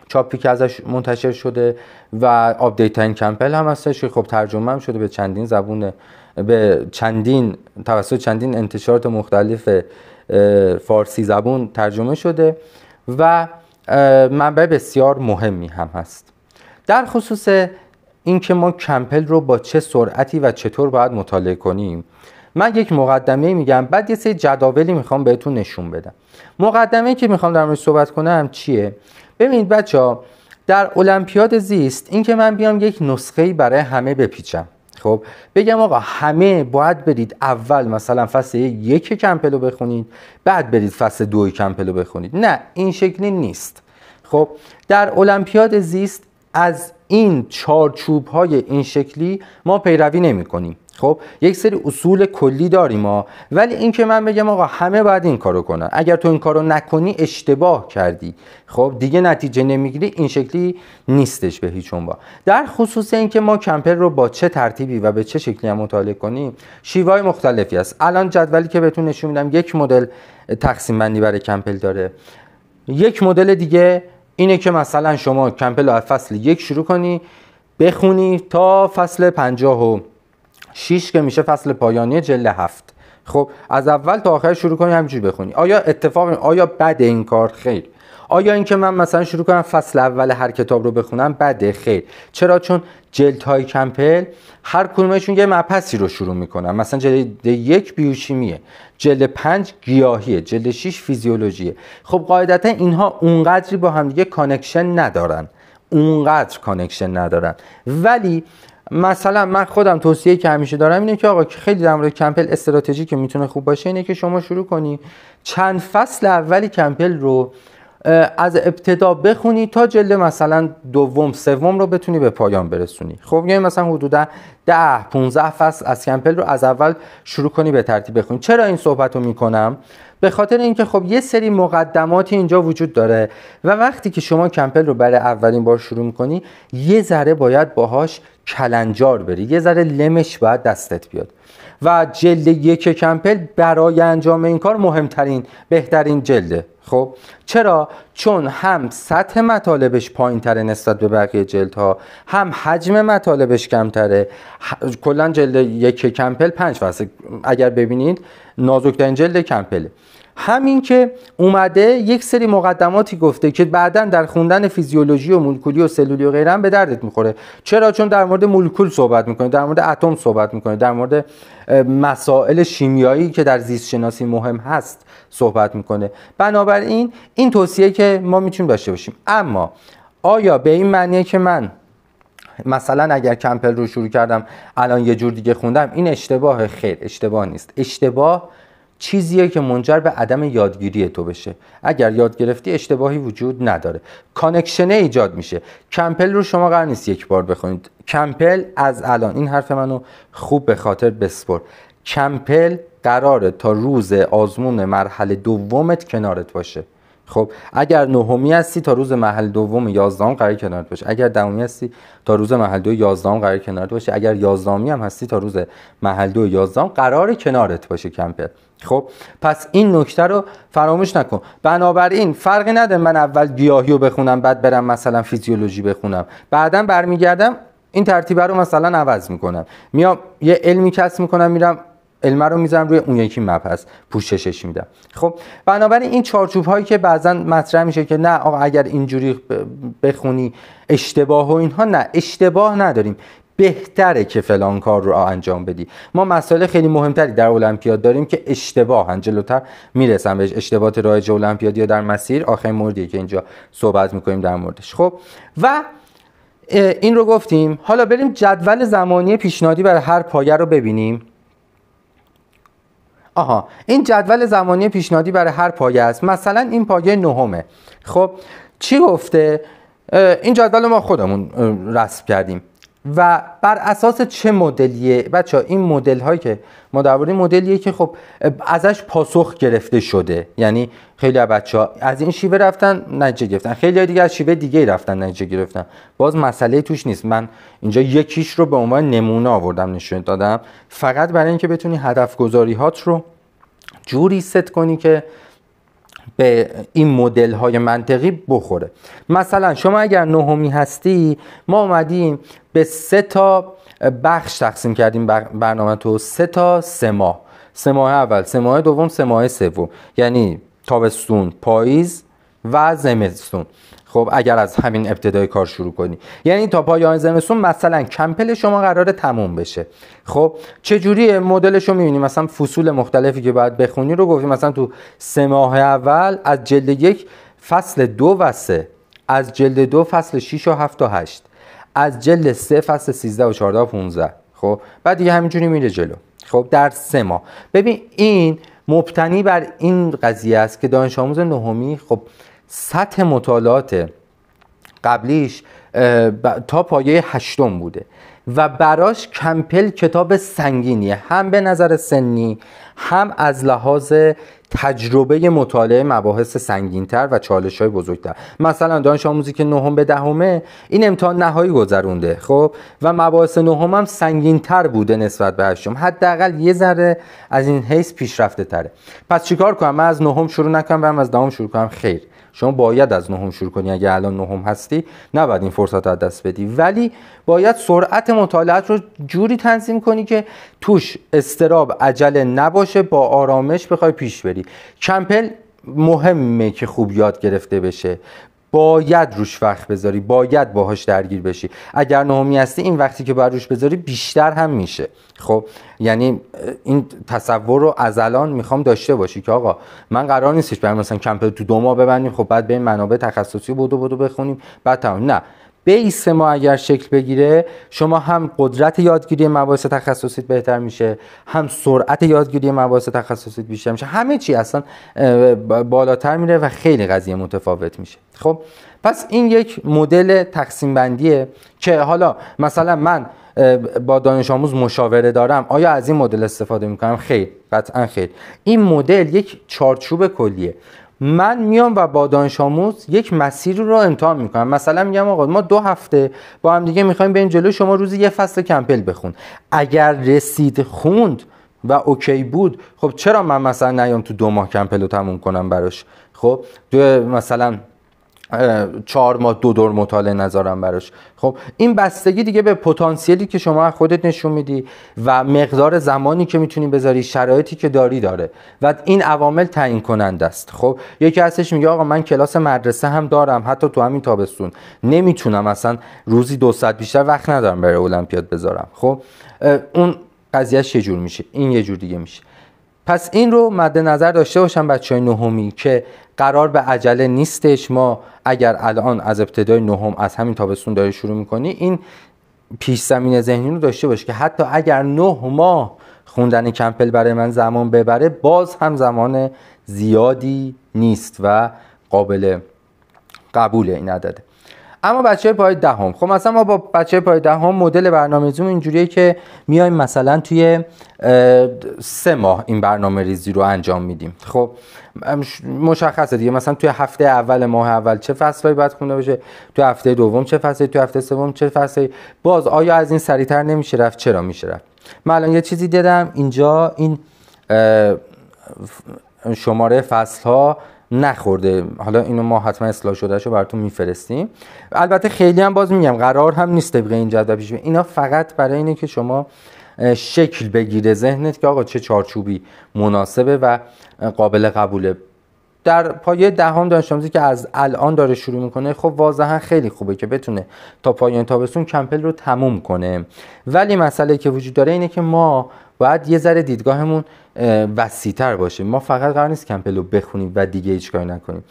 چاپی که ازش منتشر شده و آپدیت ترین کمپل هم هستش که خب ترجمه هم شده به چندین زبون، به چندین توسط چندین انتشارات مختلف فارسی زبون ترجمه شده و منبع بسیار مهمی هم هست. در خصوص اینکه ما کمپل رو با چه سرعتی و چطور باید مطالعه کنیم، من یک مقدمه میگم، بعد یه سری جداولی میخوام بهتون نشون بدم. مقدمه‌ای که میخوام در موردش صحبت کنم چیه؟ ببینید بچه‌ها، در المپیاد زیست این که من بیام یک نسخه‌ای برای همه بپیچم، خب بگم آقا همه باید برید اول مثلا فصل 1 کمپل رو بخونید، بعد برید فصل 2 کمپل رو بخونید، نه این شکلی نیست. خب در المپیاد زیست از این چارچوب‌های این شکلی ما پیروی نمی‌کنیم. خب یک سری اصول کلی داریم ما، ولی این که من بگم آقا همه باید این کارو کنن، اگر تو این کارو نکنی اشتباه کردی، خب دیگه نتیجه نمیگیری، این شکلی نیستش به هیچ عنوان. در خصوص این که ما کمپل رو با چه ترتیبی و به چه شکلی هم مطالعه کنیم، شیوه‌های مختلفی هست. الان جدولی که بهتون نشون میدم یک مدل تقسیم بندی برای کمپل داره. یک مدل دیگه اینه که مثلا شما کمپل رو از فصل 1 شروع کنی بخونی تا فصل 56 که میشه فصل پایانی جلد 7. خب از اول تا آخر شروع کنی همینجوری بخونی. آیا بده این کار؟ خیر. آیا اینکه من مثلا شروع کنم فصل اول هر کتاب رو بخونم بده؟ خیر. چرا؟ چون جلدهای کمپل هر کدومشون یه مبحثی رو شروع میکنن. مثلا جلد 1 بیوشیمیه، جلد 5 گیاهیه، جلد 6 فیزیولوژیه. خب قاعدتا اینها اونقدری با هم دیگه کانکشن ندارن، ولی مثلا من خودم توصیه که همیشه دارم اینه که آقا خیلی در مورد کمپل استراتژی که میتونه خوب باشه اینه که شما شروع کنی چند فصل اولی کمپل رو از ابتدا بخونی تا جلد مثلا 2 3 رو بتونی به پایان برسونی. خب یعنی مثلا حدودا 10-15 فصل از کمپل رو از اول شروع کنی به ترتیب بخونی. چرا این صحبت رو میکنم؟ به خاطر اینکه خب یه سری مقدماتی اینجا وجود داره و وقتی که شما کمپل رو برای اولین بار شروع میکنی یه ذره باید باهاش کلنجار بری، یه ذره لمش باید دستت بیاد و جلد 1 کمپل برای انجام این کار بهترین جلده. خب چرا؟ چون هم سطح مطالبش پایین‌تره نسبت به بقیه جلدها، هم حجم مطالبش کمتره. کلا جلد 1 کمپل 5 فصل اگر ببینید نازکترین جلد کمپله. همین که اومده یک سری مقدماتی گفته که بعداً در خوندن فیزیولوژی و مولکولی و سلولی و غیره هم به دردت میخوره. چرا؟ چون در مورد مولکول صحبت میکنه، در مورد اتم صحبت میکنه، در مورد مسائل شیمیایی که در زیست شناسی مهم هست صحبت میکنه. بنابراین این توصیه که ما میتونیم داشته باشیم. اما آیا به این معنیه که من مثلا اگر کمپل رو شروع کردم الان یه جور دیگه خوندم این اشتباه؟ خیر، اشتباه نیست. اشتباه چیزیه که منجر به عدم یادگیری تو بشه. اگر یاد گرفتی اشتباهی وجود نداره، کانکشن ایجاد میشه. کمپل رو شما قرار نیست یک بار بخونید. کمپل از الان، این حرف منو خوب به خاطر بسپر، کمپل قراره تا روز آزمون مرحله دومت کنارت باشه. خب اگر نهمی هستی تا روز محل دوم 11ام قرار کنارت باشه، اگر دهمی هستی تا روز محل دو 11ام قرار کنارت باشه، اگر 11می هم هستی تا روز محل دو 11ام قرار کنارت باشه کمپل. خب پس این نکته رو فراموش نکن. بنابراین فرقی نداره من اول گیاهی رو بخونم بعد برم مثلا فیزیولوژی بخونم، بعداً برمیگردم این ترتیب رو مثلا عوض میکنم، میام یه علمی کسب میکنم، میرم علم رو میذارم روی اون یکی مبحث پوششش میدم. خب بنابراین این چارچوب هایی که بعضا مطرح میشه که نه آقا اگر اینجوری بخونی اشتباه و اینها، نه اشتباه نداریم، بهتره که فلان کار رو انجام بدی. ما مسائل خیلی مهمتری در المپیاد داریم که اشتباهن، جلوتر میرسم بهش، اشتباهات رایج المپیادی یا در مسیر آخرین موردیه که اینجا صحبت میکنیم در موردش. خب و این رو گفتیم، حالا بریم جدول زمانی پیشنهادی برای هر پایه رو ببینیم. این جدول زمانی پیشنهادی برای هر پایه است. مثلا این پایه نهمه. خب چی گفته؟ این جدول ما خودمون رسم کردیم و بر اساس چه مدلیه بچه‌ها؟ این مدل هایی که ما درباره مدلیه که خب ازش پاسخ گرفته شده، یعنی خیلی از بچه‌ها از این شیوه رفتن نتیجه گرفتن، خیلی دیگه از شیوه دیگه رفتن نتیجه گرفتن. باز مسئله توش نیست، من اینجا یکیش رو به عنوان نمونه آوردم نشون دادم، فقط برای اینکه بتونی هدف گذاری هات رو جوری ست کنی که به این مدل های منطقی بخوره. مثلا شما اگر نهمی هستی، ما اومدیم به 3 تا بخش تقسیم کردیم برنامه تو، 3 تا 3 ماه، 3 ماه اول، 3 ماه دوم، 3 ماه سوم، یعنی تابستون، پاییز و زمستون. خب اگر از همین ابتدای کار شروع کنی، یعنی تا پایان زمستون مثلا کمپل شما قراره تموم بشه. خب چه جوری مدلش رو می‌بینی؟ مثلا فصول مختلفی که باید بخونی رو گفتیم، مثلا تو 3 ماه اول از جلد 1 فصل 2 و 3، از جلد 2 فصل 6 و 7 و 8، از جلد 3 فصل 13 و 14 و 15. خب بعد دیگه همینجوری میره جلو. خب در 3 ماه. ببین این مبتنی بر این قضیه است که دانش آموز نهمی خب سطح مطالعات قبلیش تا پایه 8 بوده و براش کمپل کتاب سنگینیه، هم به نظر سنی هم از لحاظ تجربه مطالعه مباحث سنگین‌تر و چالش‌های بزرگتر. مثلا دانش آموزی که نهم به دهمه این امتحان نهایی گذرونده، خب و مباحث نهم هم سنگین‌تر بوده نسبت به هشتم، حداقل یه ذره از این حیث پیشرفته تره. پس چیکار کنم؟ من از نهم شروع نکنم برم از دهم شروع کنم؟ خیر، شما باید از نهم شروع کنی. اگه الان نهم هستی نباید این فرصت رو از دست بدی، ولی باید سرعت مطالعات رو جوری تنظیم کنی که توش اضطراب، عجله نباشه، با آرامش بخوای پیش بری. کمپل مهمه که خوب یاد گرفته بشه، باید روش وقت بذاری، باید باهاش درگیر بشی. اگر نهمی هستی این وقتی که باید روش بذاری بیشتر هم میشه. خب یعنی این تصور رو از الان میخوام داشته باشی که آقا من قرار نیستش بریم مثلا کمپل تو 2 ماه ببندیم، خب بعد بریم منابع تخصصی رو بدو بخونیم بعد تمام. نه، بیس ما اگر شکل بگیره، شما هم قدرت یادگیری مباحث تخصصیت بهتر میشه، هم سرعت یادگیری مباحث تخصصیت بیشتر میشه، همه چی اصلا بالاتر میره و خیلی قضیه متفاوت میشه. خب پس این یک مدل تقسیم بندیه که حالا مثلا من با دانش آموز مشاوره دارم، آیا از این مدل استفاده میکنم؟ خیر، قطعا خیر. این مدل یک چارچوب کلیه. من میام و با دانش آموز یک مسیر رو امتحان میکنم. مثلا میگم آقا ما 2 هفته با هم دیگه میخوایم بریم جلو، شما روزی 1 فصل کمپل بخون. اگر رسید خوند و اوکی بود، خب چرا من مثلا نیام تو 2 ماه کمپل رو تموم کنم براش؟ خب مثلا 4 ماه 2 دور مطالعه نذارم براش. خب این بستگی دیگه به پتانسیلی که شما خودت نشون میدی و مقدار زمانی که میتونی بذاری، شرایطی که داره و این عوامل تعیین کننده است. خب یکی هستش میگه آقا من کلاس مدرسه هم دارم، حتی تو همین تابستون نمیتونم مثلا روزی 2 ساعت بیشتر وقت ندارم برای المپیاد بذارم. خب اون قضیهش یه جور میشه، این یه جور دیگه میشه. پس این رو مد نظر داشته باشن بچهای نهمی که قرار به عجله نیستش. ما اگر الان از ابتدای نهم از همین تابستون داری شروع میکنی، این پیش زمینه ذهنی رو داشته باش که حتی اگر 9 ماه خوندن کمپل برای من زمان ببره، باز هم زمان زیادی نیست و قابل قبول این عدده. اما بچه پای دهم، خب مثلا ما با بچه پای دهم مدل برنامه‌ریزیمون اینجوریه که میایم مثلا توی 3 ماه این برنامه ریزی رو انجام میدیم. خب مشخصه دیگه، مثلا توی هفته اول ماه اول چه فصلایی باید خونده بشه، توی هفته دوم چه فصلی، توی هفته سوم چه فصلی. باز آیا از این سریعتر نمیشه رفت؟ چرا میشه رفت؟ من الان یه چیزی دیدم اینجا، این شماره فصل ها نخورده، حالا اینو ما حتما اصلاح شدهشو براتون میفرستیم. البته خیلی هم باز میگم قرار هم نیست طبق این جدول پیش اینا، فقط برای اینه که شما شکل بگیره ذهنت که آقا چه چارچوبی مناسبه و قابل قبوله. در پایه دهم دانش آموزی که از الان داره شروع میکنه، خب واضحا خیلی خوبه که بتونه تا پایان تابستون کمپل رو تموم کنه. ولی مسئله که وجود داره اینه که ما باید یه ذره دیدگاهمون وسیع‌تر باشه. ما فقط قرار نیست کمپل رو بخونیم و دیگه هیچ کاری نکنیم.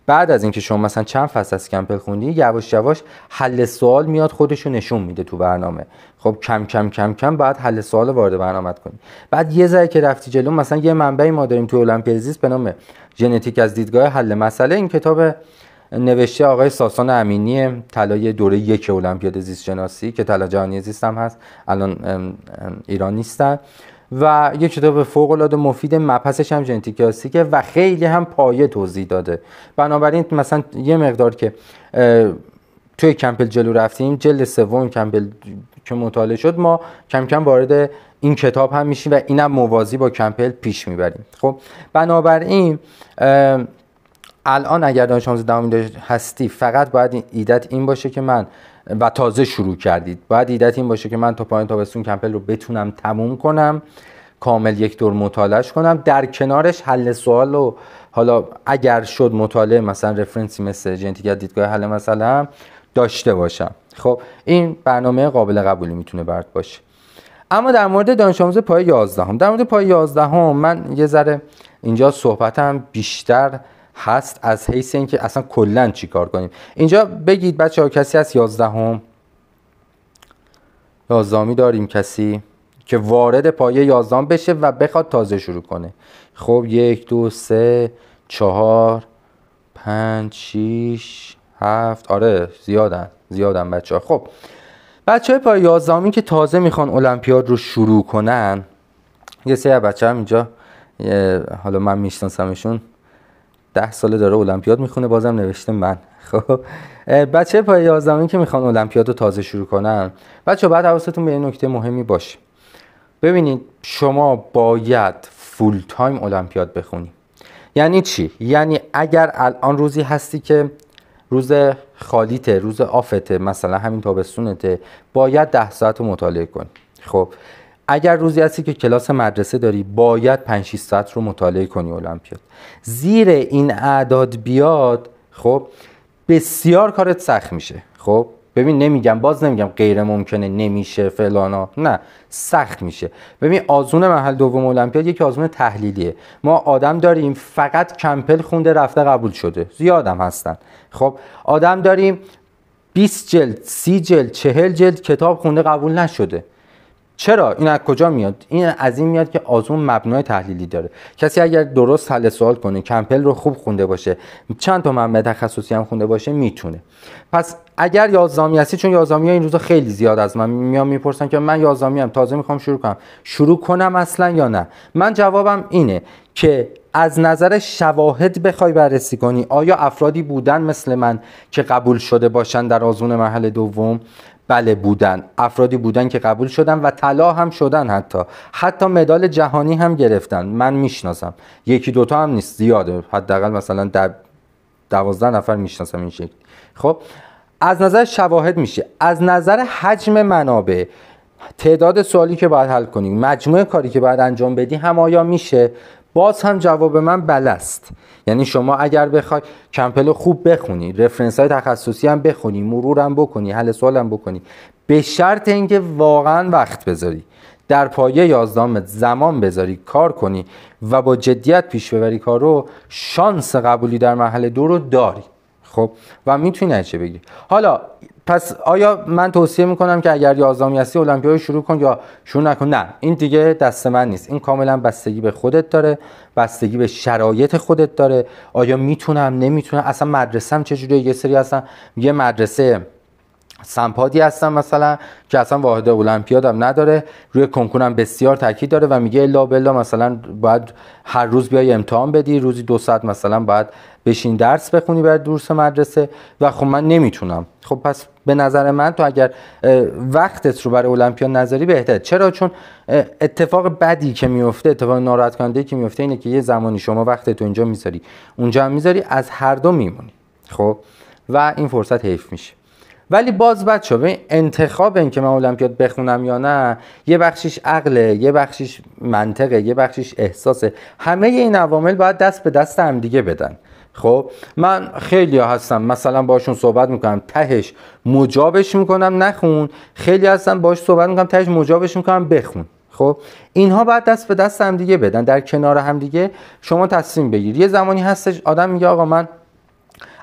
بعد از اینکه شما مثلا چند فصل از کمپل خوندی، یواش یواش حل سوال میاد خودشو نشون میده تو برنامه. خب کم کم کم کم بعد حل سوال وارد برنامه‌ات کنی. بعد یه ذره که رفتی جلو، مثلا یه منبعی ما داریم تو المپیاد زیست به نام ژنتیک از دیدگاه حل مسئله. این کتاب نوشته آقای ساسان امینی، طلای دوره 1 المپیاد زیست شناسی که طلا جهانی زیست هم هست، الان ایران نیستن، و یه کتاب فوق العاده مفید، مبحثش هم ژنتیک کلاسیکه و خیلی هم پایه توضیح داده. بنابراین مثلا یه مقدار که توی کمپل جلو رفتیم، جلد سوم کمپل که مطالعه شد، ما کم کم وارد این کتاب هم میشیم و اینم موازی با کمپل پیش میبریم. خب بنابراین الان اگر دانش آموز دهمی هستی، فقط باید ایدت این باشه که من، و تازه شروع کردید، باید ایدت این باشه که من تا پایان تابستون کمپل رو بتونم تموم کنم، کامل یک دور مطالعهش کنم، در کنارش حل سوال و حالا اگر شد مطالعه مثلا رفرنسی مثل ژنتیک از دیدگاه حل مسئله هم داشته باشم. خب این برنامه قابل قبولی میتونه برات باشه. اما در مورد دانش آموز پایه 11، در مورد پایه 11 من یه ذره اینجا صحبتم بیشتر هست از حیث اینکه اصلا کلا چی کار کنیم. اینجا بگید بچه ها کسی از 11 داریم کسی که وارد پایه 11 بشه و بخواد تازه شروع کنه؟ خب 1 2 3 4 5 6 7 آره زیادن بچه ها. خب بچه های پایه 11 که تازه میخوان المپیاد رو شروع کنن، یه سری بچه هم اینجا حالا من میشناسمشون 10 ساله داره المپیاد میخونه، بازم نوشته من. خب بچه پای 11 که میخوان المپیاد رو تازه شروع کنن، بچه بعد حواستون به این نکته مهمی باشه. ببینید شما باید فول تایم المپیاد بخونی. یعنی چی؟ یعنی اگر الان روزی هستی که روز خالیته، روز آفته، مثلا همین تابستونته، باید 10 ساعت رو مطالعه کنی. خب اگر روزی هستی که کلاس مدرسه داری، باید 5-6 ساعت رو مطالعه کنی المپیاد. زیر این اعداد بیاد، خب بسیار کارت سخت میشه. خب ببین نمیگم غیر ممکنه، نمیشه فلانا، نه سخت میشه. ببین آزمون مرحله دوم المپیاد یک آزمون تحلیلیه. ما آدم داریم فقط کمپل خونده رفته قبول شده، زیادم هستن. خب آدم داریم 20 جلد 30 جلد 40 جلد کتاب خونده قبول نشده. چرا؟ این از کجا میاد؟ این از این میاد که آزمون مبنای تحلیلی داره. کسی اگر درست حل سوال کنه، کمپل رو خوب خونده باشه، چند تا منبع تخصصی هم خونده باشه، میتونه. پس اگر 11 هستی، چون 11 این روزا خیلی زیاد از من میان میپرسن که من 11 ام تازه میخوام شروع کنم اصلا یا نه؟ من جوابم اینه که از نظر شواهد بخوای بررسی کنی، آیا افرادی بودن مثل من که قبول شده باشن در آزمون مرحله دوم؟ بله بودن. افرادی بودن که قبول شدن و طلا هم شدن، حتی مدال جهانی هم گرفتن. من میشناسم، 1-2 تا هم نیست، زیاده، حداقل مثلا 12 نفر میشناسم این شکل. خب از نظر شواهد میشه، از نظر حجم منابع، تعداد سوالی که باید حل کنی، مجموعه کاری که باید انجام بدی هم آیا میشه؟ باز هم جواب من بله است. یعنی شما اگر بخوای کمپل خوب بخونی، رفرنس های تخصصی هم بخونی، مرور هم بکنی، حل سوال هم بکنی، به شرط اینکه واقعا وقت بذاری، در پایه 11 زمان بذاری، کار کنی و با جدیت پیش ببری کار رو، شانس قبولی در مرحله 2 رو داری. خب و میتونی نتیجه بگیری. حالا پس آیا من توصیه میکنم که اگر 11 هستی المپیاد شروع کن یا شروع نکن؟ نه، این دیگه دست من نیست. این کاملا بستگی به خودت داره، بستگی به شرایط خودت داره. آیا میتونم نمیتونم، اصلا مدرسه‌ام چجوریه. یه سری هستن یه مدرسه سمپادی هستن مثلا که اصلا واحد المپیادم نداره، روی کنکورم بسیار تاکید داره و میگه الا بالله مثلا باید هر روز بیای امتحان بدی، روزی 2 ساعت مثلا باید بشین درس بخونی برای درس مدرسه و خب من نمیتونم. خب پس به نظر من تو اگر وقتت رو برای المپیاد نذاری بهتره. چرا؟ چون اتفاق بدی که میفته، اتفاق ناراحت کننده که میفته اینه که یه زمانی شما وقتت رو اینجا میذاری اونجا هم میذاری، از هر دو میمونی. خب و این فرصت حیف میشه. ولی باز بچه‌ها به انتخاب این که من المپیاد بخونم یا نه، یه بخشیش عقله، یه بخشیش منطقه، یه بخشیش احساسه. همه این عوامل باید دست به دست هم دیگه بدن. خب من خیلی هستم مثلا باشون صحبت میکنم تهش مجابش میکنم نخون، خیلی هستم باش صحبت میکنم تهش مجابش میکنم بخون. خب اینها باید دست به دست هم دیگه بدن، در کنار هم دیگه شما تصمیم بگیر. یه زمانی هستش آدم میگه آقا من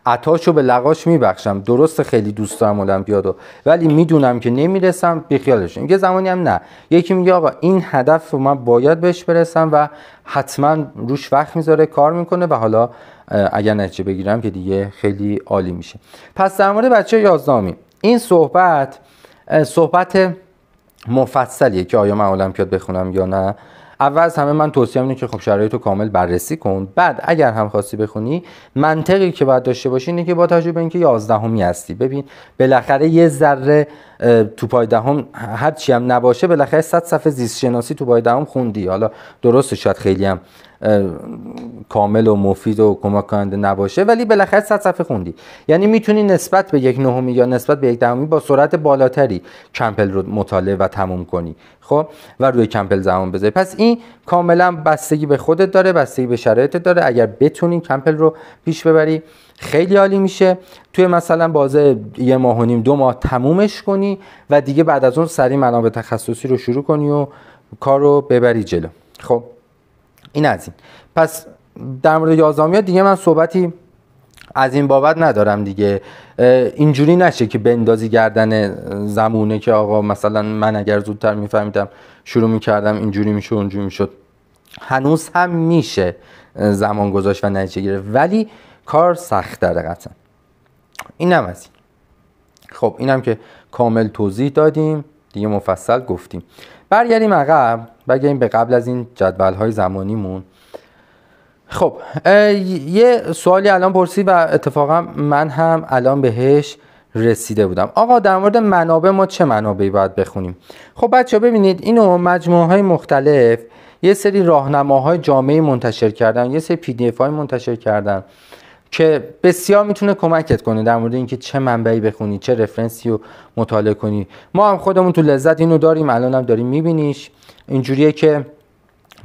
عطاشو به لقاش میبخشم، درست خیلی دوست دارم المپیادو ولی میدونم که نمیرسم، بیخیالش. یه زمانی هم نه، یکی میگه آقا این هدف رو من باید بهش برسم و حتما روش وقت میذاره، کار میکنه و حالا اگر نتیجه بگیرم که دیگه خیلی عالی میشه. پس در مورد بچه 11 این صحبت مفصلیه که آیا من المپیاد بخونم یا نه. اول از همه من توصیه اینه که خب شرایطو کامل بررسی کن. بعد اگر هم خواستی بخونی، منطقی که باید داشته باشی اینه که با توجه به اینکه 11 هستی، ببین بالاخره یه ذره تو پای دهم هر چی هم نباشه بالاخره 100 صفحه زیست شناسی تو پای دهم خوندی. حالا درسته شاید خیلی هم کامل و مفید و کمک کننده نباشه ولی بالاخره 100 صفحه خوندی، یعنی میتونی نسبت به 1/9 یا نسبت به 1/10 با سرعت بالاتری کمپل رو مطالعه و تموم کنی. خب و روی کمپل زمان بذاری. پس این کاملا بستگی به خودت داره، بستگی به شرایطت داره. اگر بتونی کمپل رو پیش ببری خیلی عالی میشه. توی مثلا بازه 1.5 ماه 2 ماه تمومش کنی و دیگه بعد از اون سریع منابع تخصصی رو شروع کنی و کار رو ببری جلو. خب این از این. پس در مورد 11 دیگه من صحبتی از این بابت ندارم دیگه. اینجوری نشه که بندازی گردن زمونه که آقا مثلا من اگر زودتر میفهمیدم شروع میکردم اینجوری میشد اونجوری میشد. هنوز هم میشه زمان گذاشت و نتیجه گرفت ولی کار سخت داره قطعا. اینم از این. خب اینم که کامل توضیح دادیم دیگه، مفصل گفتیم. برگردیم عقب، برگردیم به قبل از این جدول‌های زمانیمون. خب یه سوالی الان پرسید و اتفاقا من هم الان بهش رسیده بودم. آقا در مورد منابع ما چه منابعی باید بخونیم؟ خب بچه ها ببینید اینو مجموعه‌های مختلف یه سری راهنماهای جامعی منتشر کردن، یه سری PDF های منتشر کردن که بسیار میتونه کمکت کنه در مورد اینکه چه منبعی بخونی، چه رفرنسی رو مطالعه کنی. ما هم خودمون تو لذت اینو داریم، الان هم داریم میبینیش. اینجوریه که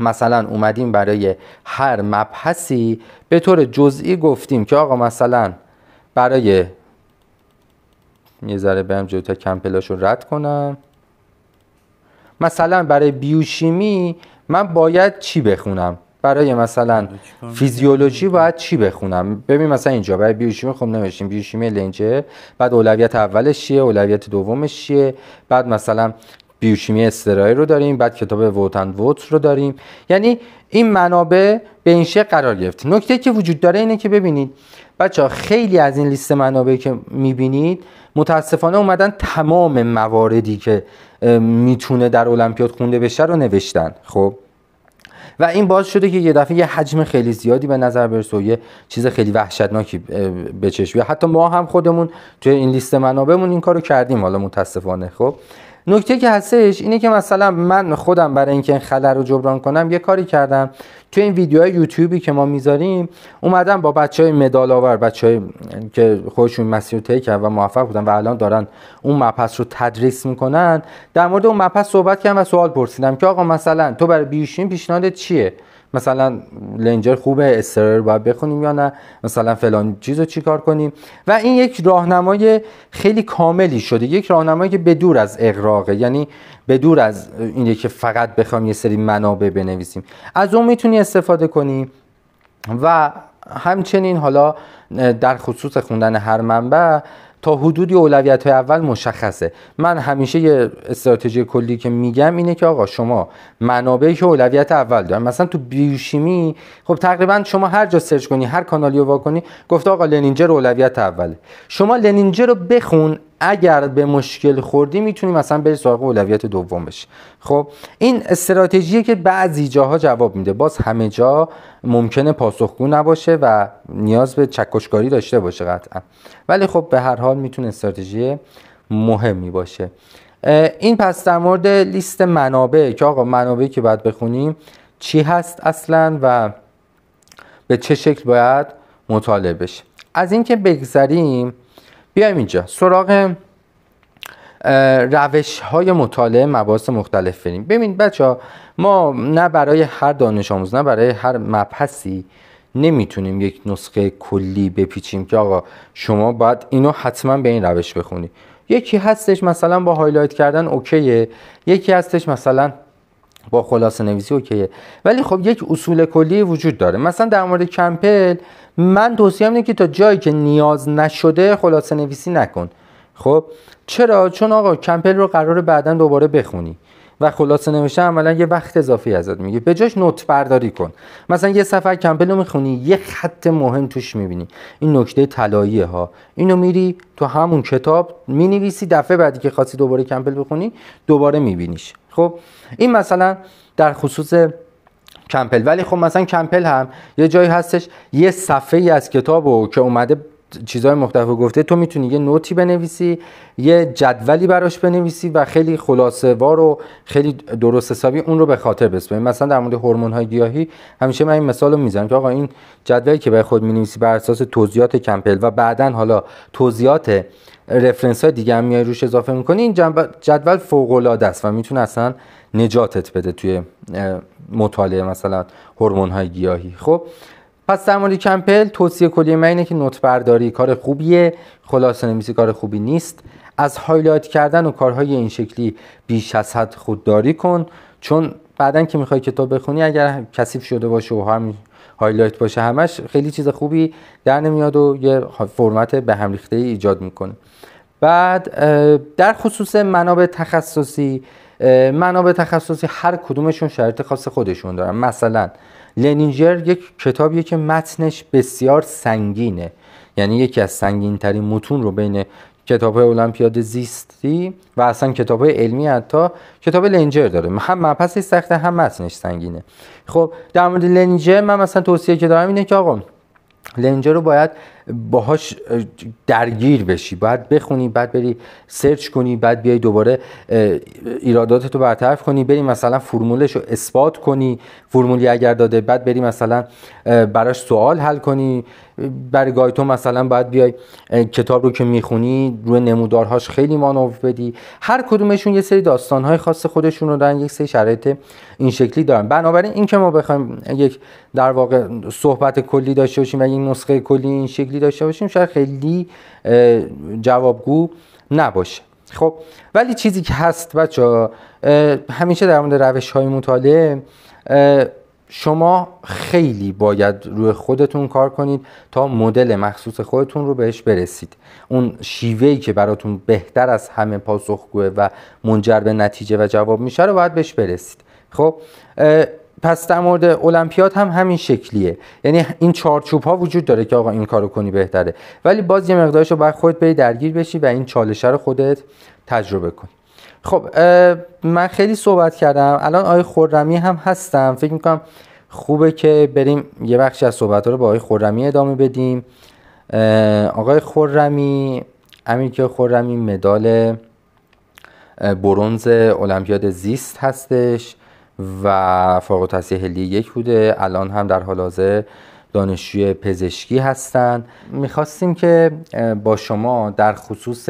مثلا اومدیم برای هر مبحثی به طور جزئی گفتیم که آقا مثلا برای یه ذره برم جلوتر کمپلاشو رد کنم، مثلا برای بیوشیمی من باید چی بخونم، برای مثلا فیزیولوژی باید چی بخونم. ببین مثلا اینجا برای بیوشیمی خب نوشتیم بیوشیمی لنجر، بعد اولویت اولش چیه، اولویت دومش چیه، بعد مثلا بیوشیمی استرایی رو داریم، بعد کتاب ووتن ووت رو داریم. یعنی این منابع به این شکل قرار گرفت. نکته که وجود داره اینه که ببینید بچه‌ها خیلی از این لیست منابعی که میبینید متاسفانه اومدن تمام مواردی که میتونه در المپیاد خونده بشه رو نوشتن. خب و این باعث شده که یه دفعه یه حجم خیلی زیادی به نظر برسه و یه چیز خیلی وحشتناکی به چشم بیاد. حتی ما هم خودمون توی این لیست منابعمون این کارو کردیم حالا متاسفانه. خب نکته که هستش اینه که مثلا من خودم برای اینکه این خلل رو جبران کنم یه کاری کردم. توی این ویدیوهای یوتیوبی که ما میذاریم اومدم با بچهای مدال آور، بچهای که خودشون مسیر طی کردن و موفق بودن و الان دارن اون مبحث رو تدریس میکنن، در مورد اون مبحث صحبت کردم و سوال پرسیدم که آقا مثلا تو برای بیوشیم پیشنهادت چیه؟ مثلا لنجر خوبه، استرار باید بخونیم یا نه، مثلا فلان چیزو چیکار کنیم. و این یک راهنمای خیلی کاملی شده، یک راهنمایی که بدور از اغراقه، یعنی بدور از اینه که فقط بخوام یه سری منابع بنویسیم، از اون میتونی استفاده کنی. و همچنین حالا در خصوص خوندن هر منبع تا حدودی اولویت‌های اول مشخصه. من همیشه یه استراتژی کلی که میگم اینه که آقا شما منابعی که اولویت اول دارن، مثلا تو بیوشیمی خب تقریبا شما هر جا سرچ کنی، هر کانالی رو وا کنی، گفته آقا لنینجر اولویت اوله. شما لنینجر رو بخون، اگر به مشکل خوردی میتونی مثلا بری سراغ اولویت دوم بشی. خب این استراتژیه که بعضی جاها جواب میده، باز همه جا ممکنه پاسخگو نباشه و نیاز به چکشکاری داشته باشه قطعا، ولی خب به هر حال میتونه استراتژی مهمی باشه. این پس در مورد لیست منابع که آقا منابعی که باید بخونیم چی هست اصلا و به چه شکل باید مطالعه بشه. از این که بگذریم، بیایم اینجا سراغ روش های مطالعه مباحث مختلف بریم. ببین بچه، ما نه برای هر دانش آموز نه برای هر مبحثی نمیتونیم یک نسخه کلی بپیچیم که آقا شما باید اینو حتما به این روش بخونی. یکی هستش مثلا با هایلایت کردن اوکیه، یکی هستش مثلا با خلاصه نویسی اوکیه، ولی خب یک اصول کلی وجود داره. مثلا در مورد کمپل من توصیه‌ام اینه که تا جایی که نیاز نشده خلاصه نویسی نکن. خب چرا؟ چون آقا کمپل رو قراره بعداً دوباره بخونی و خلاصه نوشته عملا یه وقت اضافی ازت میگه. به جاش نوت برداری کن. مثلا یه صفحه کمپل رو میخونی، یه خط مهم توش میبینی، این نکته طلاییه ها، اینو میری تو همون کتاب مینویسی، دفعه بعدی که خواستی دوباره کمپل بخونی دوباره میبینیش. خب این مثلا در خصوص کمپل. ولی خب مثلا کمپل هم یه جایی هستش یه صفحه‌ای از کتابو که اومده چیزهای مختلف گفته، تو میتونی یه نوتی بنویسی، یه جدولی براش بنویسی و خیلی خلاصه وار و خیلی درست حسابی اون رو به خاطر بسپاری. مثلا در مورد هورمون‌های گیاهی همیشه من این مثالو میزنم که آقا این جدولی که برای خود مینویسی بر اساس توضیحات کمپل و بعدن حالا توضیحات رفرنس های دیگه هم میای روش اضافه میکنی، این جدول فوق العاده است و میتونه اصلا نجاتت بده توی مطالعه مثلا هورمون‌های گیاهی. خب پس در مورد کمپل توصیه کلی من اینه که نوت برداری کار خوبیه، خلاصه نویسی کار خوبی نیست. از هایلایت کردن و کارهای این شکلی بیش از حد خودداری کن، چون بعدن که میخوای کتاب بخونی اگر کثیف شده باشه و هم هایلایت باشه همش، خیلی چیز خوبی در نمیاد و یه فرمت به هم ریخته ایجاد میکنه. بعد در خصوص منابع تخصصی هر کدومشون شرایط خاص خودشون دارن. مثلا لنینجر یک کتابیه که متنش بسیار سنگینه، یعنی یکی از سنگین ترین متون رو بین کتاب‌های المپیاد زیستی و اصلا کتاب‌های علمی حتی کتاب لنینجر داره، هم مبحثش سخته هم متنش سنگینه. خب در مورد لنینجر من مثلا توصیه که دارم اینه که آقا لنینجر رو باید باهاش درگیر بشی، باید بخونی، بعد بری سرچ کنی، بعد بیای دوباره ایراداتتو برطرف کنی، بری مثلا فرمولش رو اثبات کنی، فرمولی اگر داده، بعد بری مثلا براش سوال حل کنی. برای گایتو مثلا باید بیای کتاب رو که میخونی روی نمودارهاش خیلی مانور بدی. هر کدومشون یه سری داستانهای خاص خودشون رو دارن، یک سری شرایط این شکلی دارن. بنابراین این که ما بخوایم یک در واقع صحبت کلی داشته باشیم و یک نسخه کلی این شکلی داشته باشیم شاید خیلی جوابگو نباشه. خب ولی چیزی که هست بچه‌ها، همیشه در مورد روش‌های مطالعه شما خیلی باید روی خودتون کار کنید تا مدل مخصوص خودتون رو بهش برسید. اون شیوهی که براتون بهتر از همه پاسخگوه و منجر به نتیجه و جواب میشه رو باید بهش برسید. خب پس در مورد المپیاد هم همین شکلیه، یعنی این چارچوب ها وجود داره که آقا این کارو کنی بهتره، ولی باز یه مقدارش رو باید خودت بری درگیر بشی و این چالشه رو خودت تجربه کنی. خب من خیلی صحبت کردم، الان آقای خرمی هم هستم، فکر میکنم خوبه که بریم یه بخشی از صحبت رو با آقای خرمی ادامه بدیم. آقای خرمی، امیر خرمی مدال برنز المپیاد زیست هستش و فارغ التحصیل حلی 1 بوده، الان هم در حال حاضر دانشجوی پزشکی هستن. میخواستیم که با شما در خصوص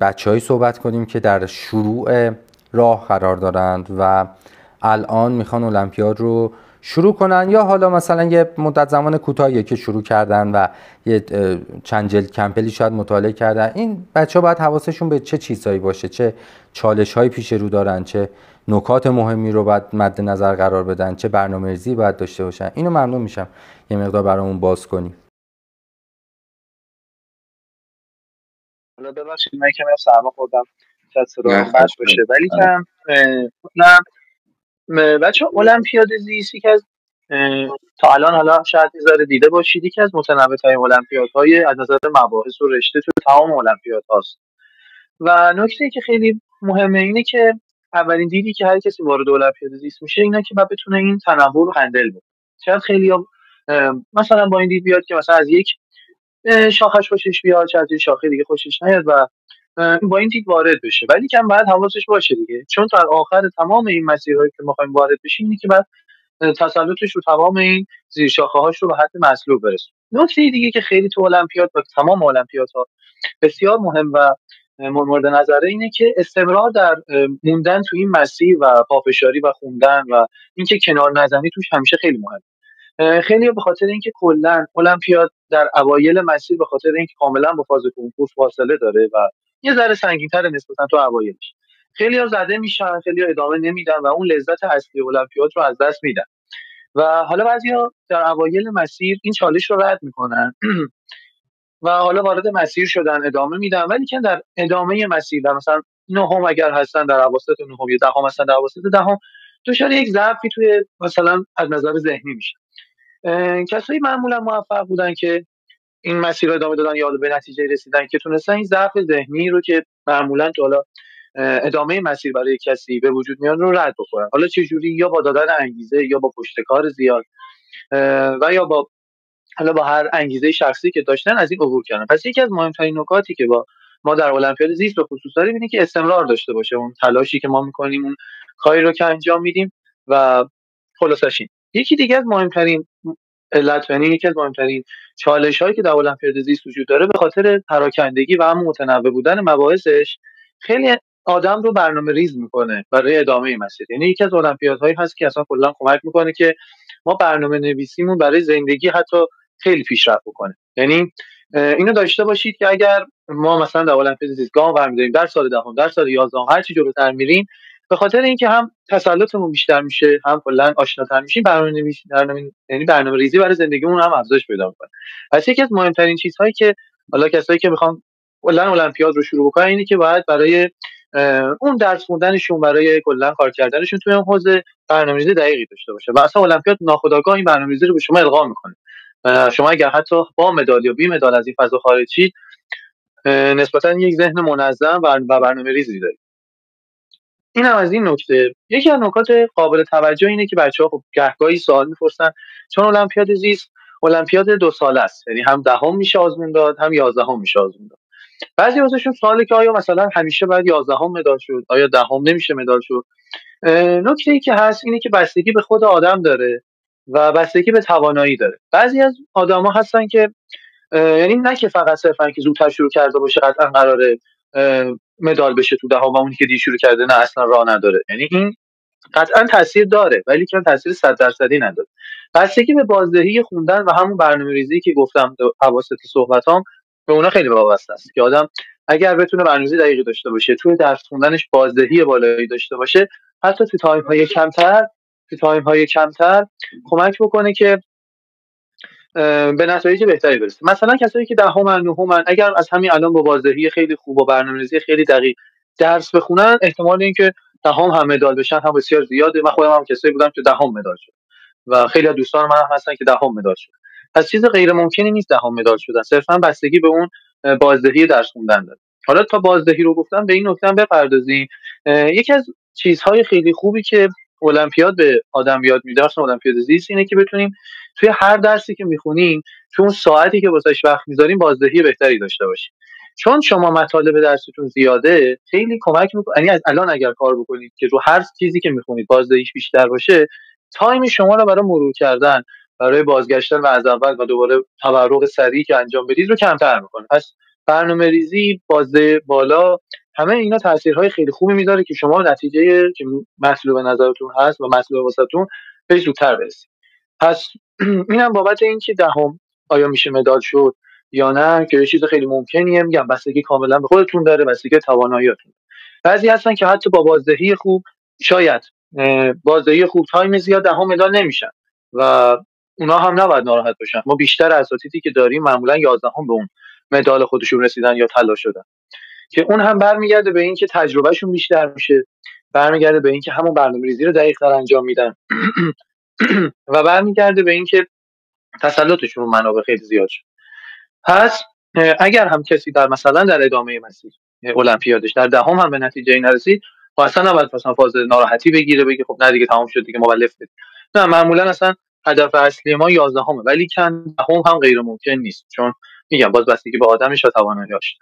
بچه‌هایی صحبت کنیم که در شروع راه قرار دارند و الان میخوان المپیاد رو شروع کنن، یا حالا مثلا یه مدت زمان کوتاهی که شروع کردن و یه چند جلد کمپلی شاید مطالعه کردن. این بچه‌ها باید حواسشون به چه چیزایی باشه، چه چالش‌هایی پیش رو دارن، چه نکات مهمی رو باید مد نظر قرار بدن، چه برنامه‌ریزی باید داشته باشن. اینو ممنون میشم یه مقدار برامون باز کنیم. ببخشید من کمی سرما خوردم، شاید صدام بد باشه، ولی کم نه بچه المپیاد زیست که از تا الان حالا شاید میذاره دیده باشید یکی از متنوع‌ترین المپیادهای از نظر مباحث و رشته تو تمام المپیاد هاست. و نکته که خیلی مهمه اینه که اولین دیدی که هر کسی وارد المپیاد زیست میشه اینه که بعد بتونه این تنوع رو هندل کنه. شاید خیلی مثلا با این دید بیاد که مثلا از یک شاخش خوشش بیاد، چه از یک شاخه دیگه خوشش نیاد و با این دید وارد بشه، ولی کم بعد حواسش باشه دیگه، چون تا آخر تمام این مسیرهایی که می‌خوایم وارد بشیم اینه که بعد تسلطش رو تمام این زیر شاخه هاش رو به حد مطلوب برسونه. نکته دیگه که خیلی تو المپیاد و تمام المپیادها بسیار مهم و مورد نظره اینه که استمرار در موندن تو این مسیر و پافشاری و خوندن و اینکه کنار نزنی توش همیشه خیلی مهمه. خیلی به خاطر اینکه کلا المپیاد در اوایل مسیر به خاطر اینکه کاملا با فاز کنکور فاصله داره و یه ذره سنگین‌تر نسبتا تو اوایلش، خیلی‌ها زده میشن، خیلی‌ها ادامه نمیدن و اون لذت اصلی المپیاد رو از دست میدن و حالا بعضیا در اوایل مسیر این چالش رو رد میکنن و حالا وارد مسیر شدن ادامه میدن، ولی که در ادامه مسیر در مثلا نهم اگر هستن در اواسط نهم یا دهم هستن در اواسط دهم دچار یک ضعفی توی مثلا از نظر ذهنی میشن. کسایی معمولا موفق بودن که این مسیر رو ادامه دادن یا به نتیجه رسیدن که تونستن این ضعف ذهنی رو که معمولا تو حالا ادامه مسیر برای کسی به وجود میاد رو رد بکنن. حالا چه جوری؟ یا با دادن انگیزه، یا با پشتکار زیاد و یا با حالا با هر انگیزه شخصی که داشتن از این عبور کردن. پس یکی از مهمترین نکاتی که با ما در المپیاد زیست به خصوص داریم اینه که استمرار داشته باشه اون تلاشی که ما میکنیم، اون کاری رو که انجام میدیم و خلاصش این. یکی دیگه از مهمترین علت، یعنی یکی از مهمترین چالش هایی که در المپیاد زیست وجود داره به خاطر پراکندگی و هم متنوع بودن مباحثش، خیلی آدم رو برنامه ریز میکنه برای ادامه مسیر. یعنی یکی از المپیادهایی هست که اصلا کلا کمک میکنه که ما برنامه نویسیمون برای زندگی حتی خیلی پیشرفت بکنه. یعنی اینو داشته باشید که اگر ما مثلا در المپیاد زیست گام برمی‌داریم در سال دهم، در سال 11 هر چی جلوتر میریم، به خاطر اینکه هم تسلطمون بیشتر میشه، هم کلا آشناتر میشیم، یعنی برنامه ریزی برای زندگیمون هم افزایش پیدا میکنه. پس یکی از مهمترین چیزهایی که حالا کسایی که میخوان کلا المپیاد رو شروع بکنن اینه که باید برای اون درس خوندنشون، برای کلا کار کردنشون توی اون حوزه برنامه‌ریزی دقیقی داشته باشه و اصلا المپیاد ناخودآگاه این برنامه‌ریزی رو به شما القا میکنه. شما اگر حتی با مدال یا بی مدال از این فضا خارج شید، نسبتا یک ذهن منظم و برنامه‌ریزی دارید. این هم از این نکته. یکی از نکات قابل توجه اینه که بچه‌ها خب گهگاهی سوال می‌پرسن، چون المپیاد زیست المپیاد 2 ساله است، یعنی هم دهم میشه آزمون داد، هم 11 میشه آزمون داد. بعضی واسهشون سواله که آیا مثلا همیشه باید 11 مدال شد، آیا دهم نمیشه مدال شد. نکته‌ای که هست اینه که بستگی به خود آدم داره و بستگی به توانایی داره. بعضی از آدما هستن که یعنی نه که فقط صرفا که زودتر شروع کرده باشه قطعا قراره مدال بشه تو دهم و اونی که دیر شروع کرده نه اصلا راه نداره. یعنی این قطعا تاثیر داره ولی که تاثیر 100% نداره. بستگی به بازدهی خوندن و همون برنامه‌ریزی که گفتم اواسط صحبتام به اونا خیلی وابسته است که آدم اگر بتونه برنامه‌ریزی دقیقی داشته باشه، توی درس خوندنش بازدهی بالایی داشته باشه، حتی تو تایم‌های کمتر کمک بکنه که به نتایج بهتری برسه. مثلا کسایی که دهمن، نهمن، اگر از همین الان با بازدهی خیلی خوب و برنامه‌ریزی خیلی دقیق درس بخونن، احتمال اینکه دهم هم مدال بشن هم بسیار زیاده. من خودم هم کسایی بودم که دهم مدال شد و خیلی از دوستان من هم هستن که دهم مدال شد. پس چیز غیر ممکنی نیست دهم مدال شدن، صرفا بستگی به اون بازدهی درس خوندن داره. حالا تا بازدهی رو گفتم، به این نکته هم بپردازیم. یکی از چیزهای خیلی خوبی که المپیاد به آدم یاد میده، اصلا المپیاد زیست، اینه که بتونیم توی هر درسی که میخونیم، تو اون ساعتی که واسش وقت میذاریم، بازدهی بهتری داشته باشیم. چون شما مطالب درستون زیاده، خیلی کمک میکنه. یعنی از الان اگر کار بکنید که رو هر چیزی که میخونید بازدهیش بیشتر باشه، تایم شما رو برای مرور کردن، برای بازگشتن و از اول و دوباره تورق سریعی که انجام بدید رو کمتر میکنه. پس برنامه‌ریزی، بازده بالا، همه اینا تاثیرهای خیلی خوبی میذاره که شما نتیجه که مطلوب نظرتون هست و مطلوب واسهتون به زودتر برسید. پس اینم بابت این که دهم آیا میشه مدال شد یا نه، که یه چیز خیلی ممکنیه. میگم بستگی کاملا به خودتون داره، بستگی تواناییاتون. بعضی هستن که حتی با بازدهی خوب، شاید بازدهی خوب، تایم زیاد، دهم مدال نمیشن و اونا هم نباید ناراحت باشن. ما بیشتر اساتیدی که داریم معمولا 11 به اون مدال خودشون رسیدن یا طلا شدن، که اون هم برمیگرده به اینکه تجربهشون بیشتر میشه، برمیگرده به اینکه همون برنامه‌ریزی رو دقیق‌تر انجام میدن و برمیگرده به اینکه تسلطشون رو منابع خیلی زیاد شد. پس اگر هم کسی مثلا در ادامه مسیر المپیادش در دهم هم به نتیجه نرسید، خب اصلا نباید مثلا فاز ناراحتی بگیره، بگه خب نه دیگه تمام شد دیگه مولف بدید. نه، معمولا اصلا هدف اصلی ما 11 ولی کن دهم هم غیر ممکن نیست، چون میگم باز بستگی به آدمش و توانایی‌اش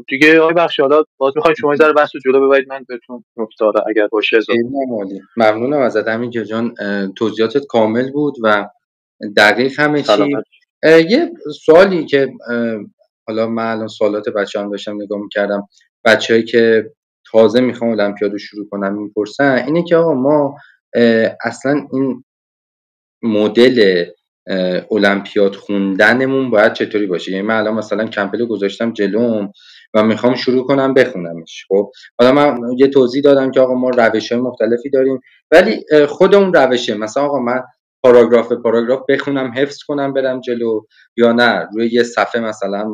دیگه. آقای بخشی حالا باز می‌خواید شما ذره بحث رو جلو ببرید، من بهتون نکته اگر باشه اضافه. ممنونم ازت همین که جان، توضیحاتت کامل بود و دقیق همه چی. یه سوالی که حالا من الان سوالات بچه‌ام داشتم نگاه می‌کردم، بچه‌ای که تازه میخوان المپیاد رو شروع کنن میپرسن اینه که آقا ما اصلا این مدل المپیاد خوندنمون باید چطوری باشه؟ یعنی من الان مثلا کمپل گذاشتم جلوم و میخوام شروع کنم بخونمش. خب حالا من یه توضیح دادم که آقا ما روش‌های مختلفی داریم، ولی خود اون روشه، مثلا آقا من پاراگراف به پاراگراف بخونم حفظ کنم برم جلو، یا نه روی یه صفحه مثلا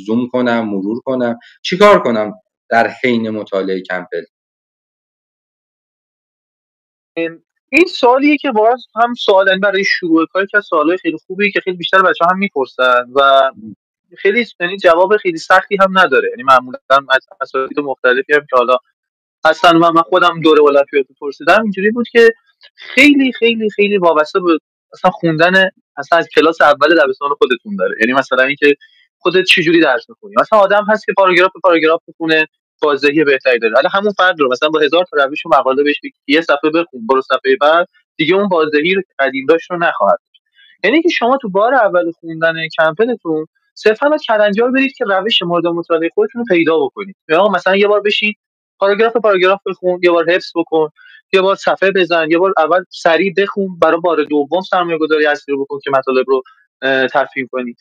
زوم کنم مرور کنم، چیکار کنم در حین مطالعه کمپل؟ این سوالیه که باز هم سوال برای شروع کار که سوالای خیلی خوبیه که خیلی بیشتر بچه‌ها هم میپرسن و خیلی یعنی جواب خیلی سختی هم نداره. یعنی معمولا از اساتید مختلفی هم که حالا اصلا من خودم دوره المپیاد پرسیدم اینجوری بود که خیلی خیلی خیلی وابسته به اصلا خوندن اصلا از کلاس اول دبستان خودتون داره. یعنی مثلا اینکه خودت چجوری درس می‌خونی. مثلا آدم هست که پاراگراف به پاراگراف می‌خونه، بازدهی بهتری داره، حالا همون فرد رو مثلا با 1000 تا روش و مقاله بهش بگی یه صفحه بخون برو صفحه بعد، دیگه اون بازدهی رو قدیم داشت رو نخواهد. یعنی که شما تو بار اول خوندن کمپلتون صرفا باید کلنجار برید که روش مورد مطالعه خودتون رو پیدا بکنید. یا مثلا یه بار بشین پاراگراف پاراگراف بخون، یه بار حفظ بکن، یه بار صفحه بزن، یه بار اول سریع بخون، برای بار دوم سرمایه‌گذاری اصلی رو بکن که مطالب رو تفهیم کنی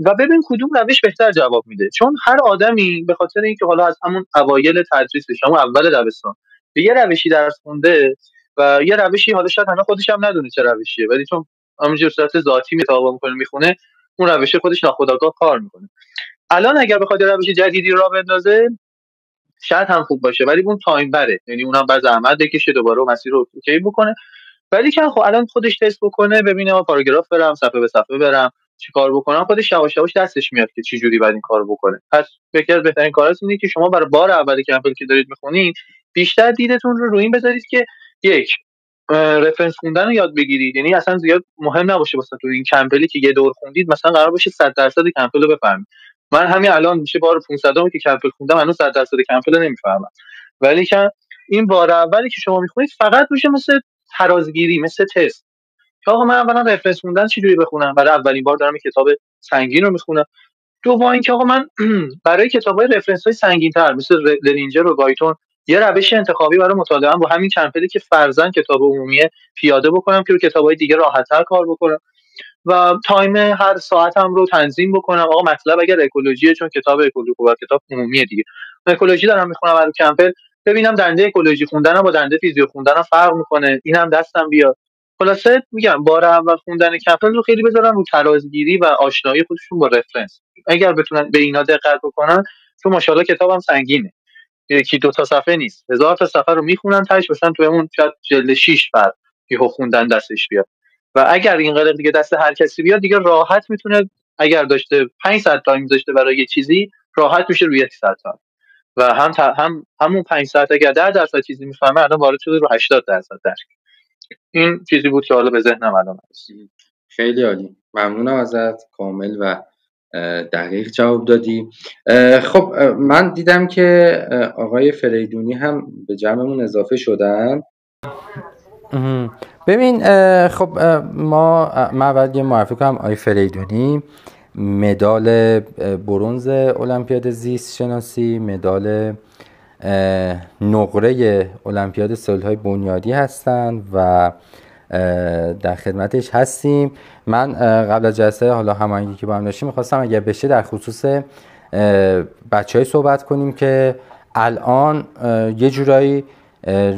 و ببین کدوم روش بهتر جواب میده. چون هر آدمی به خاطر اینکه حالا از همون اوایل تدریسش، همون اول دبستان به یه روشی درس خونده و یه روشی حالا شاید هنوز خودش هم ندونه چه روشیه، ولی چون همونجوری صورت ذاتی مطابق میکنه میخونه، اون روش خودش ناخودآگاه کار میکنه. الان اگر بخواد روش جدیدی را بندازه شاید هم خوب باشه، ولی اون تایم بره، یعنی اونم بعد زحمت بکشه دوباره مسیر رو اوکی بکنه. ولی که خب الان خودش تست بکنه ببینه ما پاراگراف برم صفحه به صفحه برم چیکار بکنم، خودش یواش یواش دستش میاد که چه جوری باید این کارو بکنه. پس فکر بهترین کارا اینه که شما برای بار اولی کمپل که دارید میخونید بیشتر دیدتون رو روی این بذارید که یک رفرنس خوندن رو یاد بگیرید. یعنی اصلا زیاد مهم نباشه واسه تو این کمپلی که یه دور خوندید مثلا قرار باشه 100% کمپل رو بفهمید. من همین الان میشه بار 500 که کمپل خوندم هنوز 100% کمپل رو نمیفهمم، ولی که این بار اولی که شما میخونید فقط میشه مثل ترازگیری، مثل تست که آقا من اولا رفرنس خوندن چجوری بخونم، برای اولین بار دارم کتاب سنگین رو میخونم. دوم اینکه آقا من برای کتابای رفرنس‌های سنگین‌تر مثل لنینجر و گایتون یه روش انتخابی برای مطالعه با همین کمپلی که فرضاً کتاب عمومیه پیاده بکنم که رو کتابای دیگه راحت‌تر کار بکنم و تایم هر ساعتم رو تنظیم بکنم. آقا مطلب اگر اکولوژیه، چون کتاب اکولوژی و کتاب عمومیه دیگه، اکولوژی دارم میخونم رو کمپل، ببینم دنده اکولوژی خوندنم با دنده فیزیو خوندنم فرق میکنه، اینم دستم بیاد. خلاصه میگم بار اول خوندن کمپل رو خیلی بذارن رو ترازگیری و آشنایی خودشون با رفرنس. اگر بتونن به اینا دقت بکنن، چون ماشاءالله کتابم سنگینه، یکی دو تا صفحه نیست، 1000 تا صفحه رو میخونن تاش مثلا تو اون جلد 6 فرد یهو خوندن دستش بیاد. و اگر این قدر دیگه دست هر کسی بیاد دیگه راحت میتونه، اگر داشته 500 تایم داشته برای یه چیزی راحت میشه روی 100 تا و همون 5 ساعت اگر 10% چیزی میفهمه الان وارد شده رو 80% درک. این چیزی بود که حالا به ذهنم الان رسید. خیلی عالی، ممنونم ازت، کامل و دقیق جواب دادی. خب من دیدم که آقای فریدونی هم به جمعمون اضافه شدن. ببین خب من اول یه معرفی کنم. آقای فریدونی مدال برنز المپیاد زیست شناسی، مدال نقره المپیاد سالهای بنیادی هستند و در خدمتش هستیم. من قبل از جلسه حالا هماهنگی که با هم داشتیم می‌خواستم اگر بشه در خصوص بچه‌های صحبت کنیم که الان یه جورایی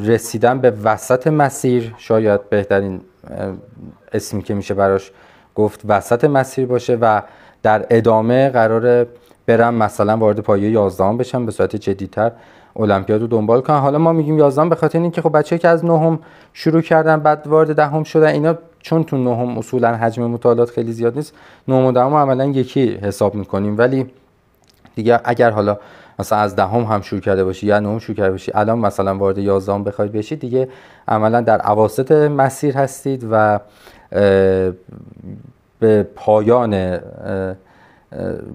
رسیدن به وسط مسیر، شاید بهترین اسمی که میشه براش گفت وسط مسیر باشه و در ادامه قراره برم مثلا وارد پایه 11 بشم، به صورت جدی‌تر المپیاد رو دنبال کنم. حالا ما میگیم 11 به خاطر اینکه خب بچه‌ای که از 9 شروع کردن بعد وارد 10 شدن، اینا چون تو 9 اصولا حجم مطالعات خیلی زیاد نیست، 9 و 10 عملا یکی حساب میکنیم. ولی دیگه اگر حالا مثلا از 10 هم شروع کرده باشی یا 9 شروع کرده باشی، الان مثلا وارد 11 بخواید بشید، دیگه عملا در اواسط مسیر هستید و به پایان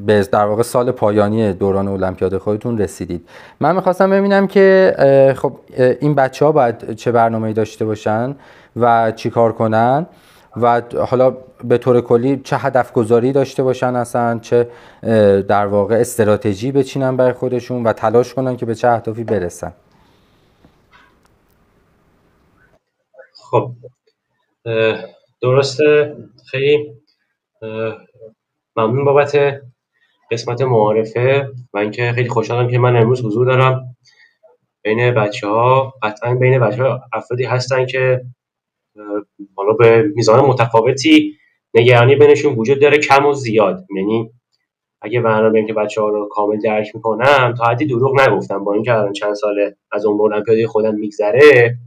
به در واقع سال پایانی دوران المپیاد خودتون رسیدید. من میخواستم ببینم که خب این بچه‌ها باید چه برنامه‌ای داشته باشن و چی کار کنن و حالا به طور کلی چه هدف گذاری داشته باشن، اصلا چه در واقع استراتژی بچینن برای خودشون و تلاش کنن که به چه اهدافی برسن. خب درسته، خیلی ممنون بابت قسمت معارفه و اینکه خیلی خوشحالم که من امروز حضور دارم بین بچه‌ها. قطعا بین بچه‌ها افرادی هستن که حالا به میزان متفاوتی نگرانی بینشون وجود داره، کم و زیاد. یعنی اگه برنامه که بچه‌ها رو کامل درک میکنم، تا حدی دروغ نگفتم، با اینکه الان چند ساله از عمر المپیادی خودم میگذره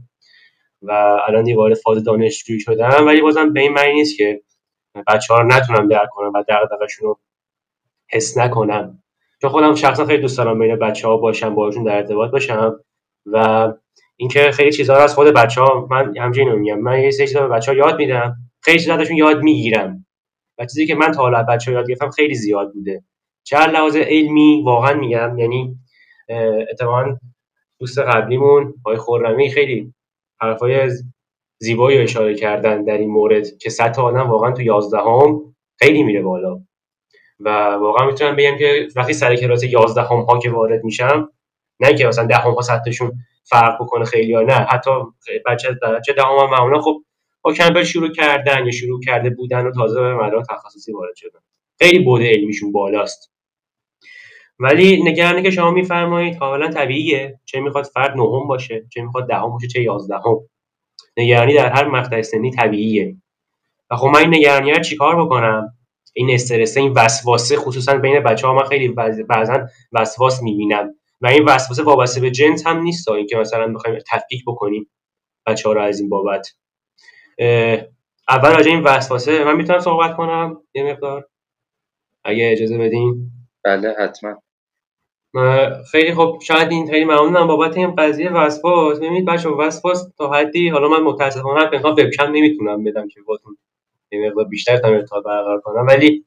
و الان دیگه وارد فاز دانشجویی شدم، ولی بازم به این معنی نیست که بچه‌ها رو نتونم درک کنم و دغدغه‌شون رو حس نکنم. چون خودم شخصا خیلی دوست دارم بین بچه‌ها باشم، باهاشون در ارتباط باشم و اینکه خیلی چیزا رو از خود بچه‌ها من همچنین میگم، من یه سری چیزا به بچه‌ها یاد میدم، خیلی چیزا ازشون یاد میگیرم و چیزی که من تا حالا بچه‌ها یاد گرفتم خیلی زیاد بوده، چه لحاظ علمی واقعا میگم. یعنی اتفاقا دوست قبلیمون آقای خرمی خیلی حرفای زیبایی اشاره کردن در این مورد که سطح آدم واقعا تو 11 خیلی میره بالا و واقعا میتونم بگم که وقتی سر کلاس 11 ها که وارد میشم، نه که مثلا 10 ها سطحشون فرق بکنه خیلی یا نه، حتی بچه درجه 10 هم معمولا خب با کمپل شروع کردن یا شروع کرده بودن و تازه به مدرک تخصصی وارد شدن، خیلی بود علمیشون بالاست. ولی نگرانی که شما میفرمایید حالا طبیعیه، چه میخواد فرد 9 باشه، چه میخواد 10 باشه، چه 11 نگرانی در هر مقطع سنی طبیعیه. و خب من این نگرانی رو چیکار بکنم؟ این استرس، این وسواسه، خصوصا بین بچه‌ها من خیلی بعضا وسواس می‌بینم و این وسواسه وابسته به جنس هم نیست، اینکه مثلا بخوایم تفکیک بکنیم بچه‌ها رو از این بابت. اول راجع این وسواسه من میتونم صحبت کنم یه مقدار اگه اجازه بدین؟ بله حتما. خیلی خب، شاید این خیلی ممنونم بابت این قضیه وسواس. ببینید بچه‌ها، وسواس تا حدی، حالا من متأسفانه پیغام وبکم نمیتونم بدم که باهاتون یه مقدار بیشتر ارتباط برقرار کنم، ولی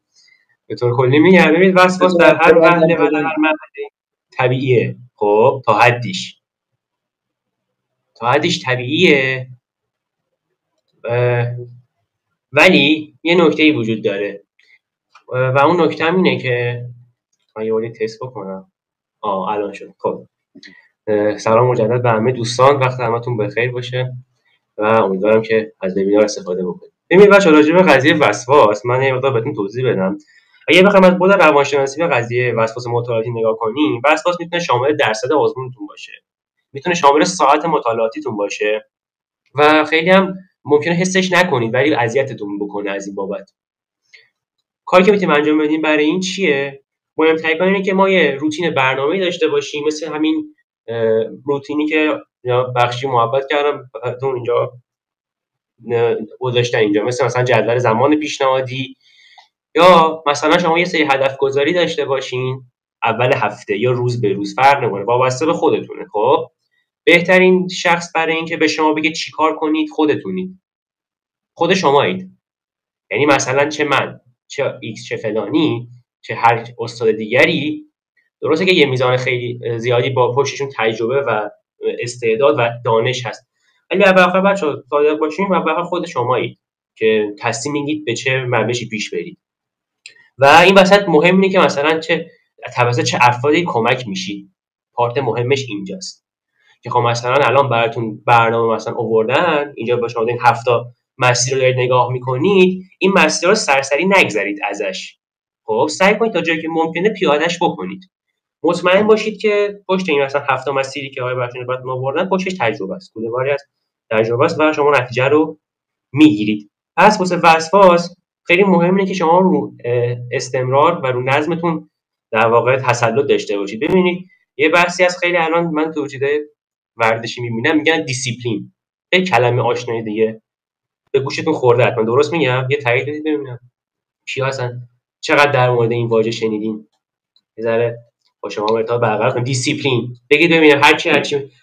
به طور کلی میگم ببینید وسواس در هر وهله و در هر مرحله طبیعیه. خب تا حدیش طبیعیه، ولی یه نکته‌ای وجود داره و اون نکته هم اینه که من یه باری تست بکنم. الان شد. خب سلام مجدد به همه دوستان، وقت همتون بخیر باشه و امیدوارم که از وبینار استفاده بکنید. ببینید بچه‌ها، راجع به قضیه وسواس من یه مقدار بهتون توضیح بدم. اگه بخوایم از بعد روانشناسی به قضیه وسواس مطالعاتی نگاه کنیم، وسواس میتونه شامل درصد آزمونتون باشه، میتونه شامل ساعت مطالعاتیتون باشه و خیلی هم ممکنه حسش نکنید ولی اذیتتون بکنه از این بابت. کاری که میتونیم انجام بدیم برای این چیه؟ مهم‌ترین کار اینه که ما یه روتین برنامه‌ای داشته باشیم، مثل همین روتینی که بخشی محبت کردم براتون اینجا گذاشتن اینجا، مثلا جدول زمان پیشنهادی، یا مثلا شما یه سری هدف گذاری داشته باشین اول هفته یا روز به روز، فرق نمیکنه، وابسته به خودتونه. خب بهترین شخص برای این که به شما بگه چیکار کنید خودتونید، خود شمایید. یعنی مثلا چه من، چه ایکس، چه فلانی، چه هر استاد دیگری، درسته که یه میزان خیلی زیادی با پشتشون تجربه و استعداد و دانش هست، ولی اول بچه‌ها صادق باشین و اول خود شمایید که تصمیم میگیرید به چه روشی پیش برید. و این وسط مهم اینه که مثلا توسط چه افرادی کمک میشید. پارت مهمش اینجاست که خب مثلا الان براتون برنامه مثلا آوردن اینجا، با شما این 7 مسیر رو دارید نگاه میکنید، این مسیر رو سرسری نگذرید ازش. خب سعی کنید تا جایی که ممکنه پیادهش بکنید. مطمئن باشید که پشت این مثلا 7 مسیری که آقای براتون براتون آوردن پشتش تجربه است، کوده‌واری از تجربه است و شما نتیجه رو میگیرید. پس واسه وسواس خیلی مهم اینه که شما رو استمرار و رو نظمتون در واقع تسلط داشته باشید. ببینید یه بحثی از خیلی الان من تو چیزای ورزشی میبینم میگن دیسیپلین. یه کلمه آشنایی دیگه به گوشتون خورده حتما، درست میگم؟ یه تایید بدید ببینم کیا هستن چقدر در مورد این واژه شنیدین. یه ذره با شما ارتباط برقرار کنید. دیسیپلین بگید ببینم هر کی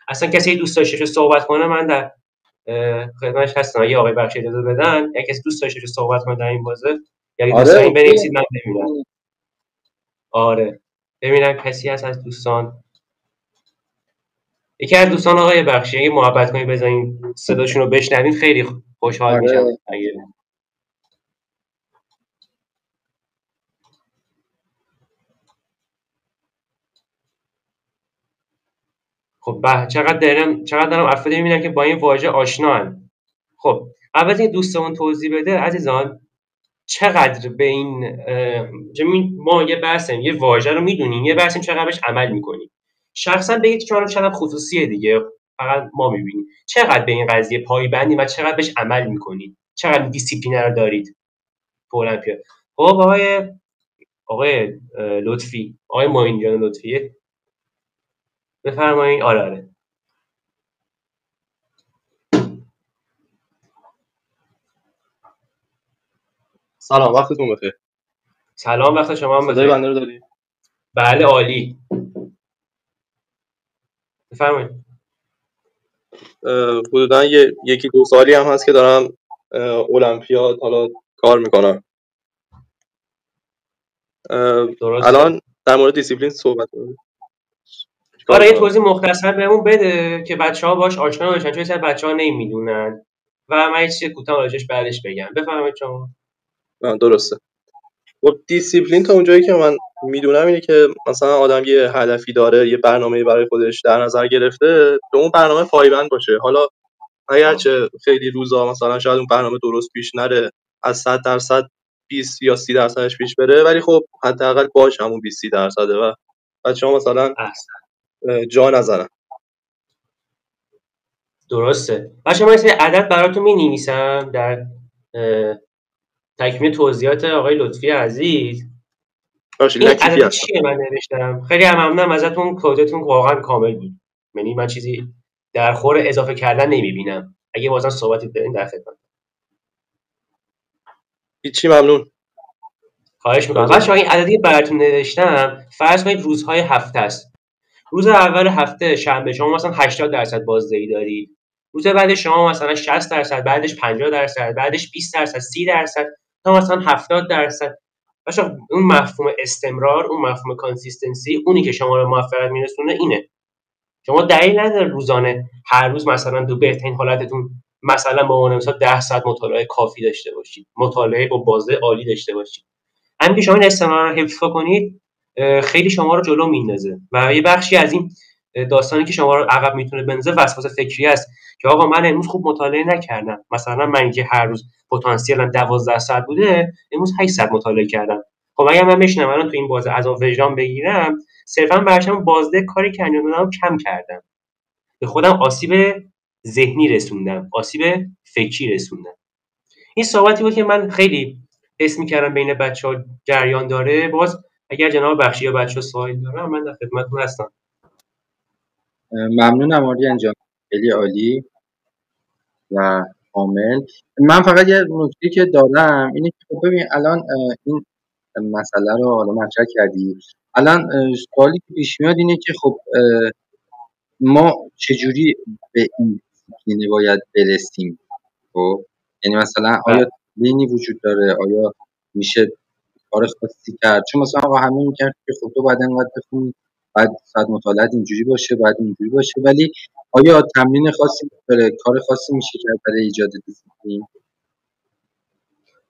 اصلا کسی دوست داشته صحبت کنه من در خدمتش هستم. اگه آقای بخشی اجازه بدن اگه کسی دوست داشته صحبت کنه در این بازه یا دوست دارین بنویسید من ببینم. آره ببینم کسی هست از دوستان. یکی از دوستان آقای بخشی اگه محبت کنید بزنین صداشون رو بشنوین خیلی خوشحال میشم. خب چقدر دارم افرادی میبینم که با این واژه آشنان. خب قبل از این دوستمون توضیح بده عزیزان چقدر به این ما یه بحثیم یه واژه رو میدونیم یه بحثیم چقدر بهش عمل میکنیم. شخصا بگید چقدر خصوصیه دیگه فقط ما میبینیم چقدر به این قضیه پایبندیم و چقدر بهش عمل میکنید، چقدر دیسیپلین رو دارید تو المپیاد. خب آقای لطفی، آقای معین جان لطفی بفرمایید. آره سلام وقتتون بخیر. سلام وقت شما هم بخیر. صدای بنده رو داری؟ بله عالی بفرمایید. حدودا یکی دو سالی هم هست که دارم المپیاد حالا کار میکنم. الان در مورد دیسیپلین صحبت کنیم. آره یه توضیح مختصر بهمون بده که بچه‌ها باش آشنا بشن چون مثلا بچه‌ها نمیدونن و من یه چیز کوتاه راجعش بعدش بگم. بفرمایید شما. درسته. خب دیسیپلین تا اونجایی که من میدونم اینه که مثلا آدم یه هدفی داره، یه برنامه‌ای برای خودش در نظر گرفته، به اون برنامه پایبند باشه. حالا اگرچه خیلی روزا مثلا شاید اون برنامه درست پیش نره، از 100% 20 یا 30% پیش بره، ولی خب حداقل باشه همون 20-30% و بچه‌ها مثلا جا نزنن. درسته. بچه‌ها من یه عدد براتون می‌نویسم در تکمیل توضیحات آقای لطفی عزیز. این عدد چیه من نوشتم؟ خیلی ممنونم ازتون، کدتون واقعا کامل بود. یعنی من چیزی در خور اضافه کردن نمی‌بینم. اگه بازم صحبتی دارین در خدمت. هیچی ممنون. خواهش می‌کنم. بچه‌ها این عددی براتون نوشتم فرض کنید روزهای هفته است. روز اول هفته شنبه شما مثلا 80% بازدهی دارید. روز بعد شما مثلا 60%، بعدش 50%، بعدش 20%، 30% تا مثلا 70%. بچه‌ها اون مفهوم استمرار، اون مفهوم کانسیستنسی، اونی که شما رو موفقیت میرسونه اینه. شما دلیل نداره روزانه هر روز مثلا تو بهترین حالتتون مثلا به عنوان مثلا 10 ساعت مطالعه کافی داشته باشید، مطالعه با بازده عالی داشته باشید. همین که شما این استمرار رو حفظ کنید خیلی شما رو جلو میندازه و یه بخشی از این داستانی که شما رو عقب میتونه بندازه وسواس فکری است که آقا من امروز خوب مطالعه نکردم. مثلا من که هر روز پتانسیلم 12 ساعت بوده امروز 8 ساعت مطالعه کردم. خب اگه من بشینم الان تو این بازه از وجدان بگیرم صرفا برشم بازده کاری که انجام دادم کم کردم، به خودم آسیب ذهنی رسوندم، آسیب فکری رسوندم. این صحبتی بود که من خیلی حس می‌کردم بین بچه‌ها جریان داره. باز اگر جناب بخشی یا بچه‌ها سوال دارن من در خدمتتون هستم. ممنونم آریان جان، خیلی عالی و کامل. من فقط یه نکته که دارم اینه که ببین الان این مسئله رو حالا مطرح کردی. الان سوالی که پیش میاد اینه که خب ما چجوری به این دیسیپلین باید برسیم؟ خب یعنی مثلا آیا تمرینی وجود داره؟ آیا میشه کار خاصی کرد؟ چون مثلا آقا همه میگن که خب تو بعد انقدر بخونی، بعد ساعت مطالعات اینجوری باشه، بعد اینجوری باشه، ولی آیا تمرین خاصی داره؟ کار خاصی میشه کرد برای ایجاد دیسیپلین؟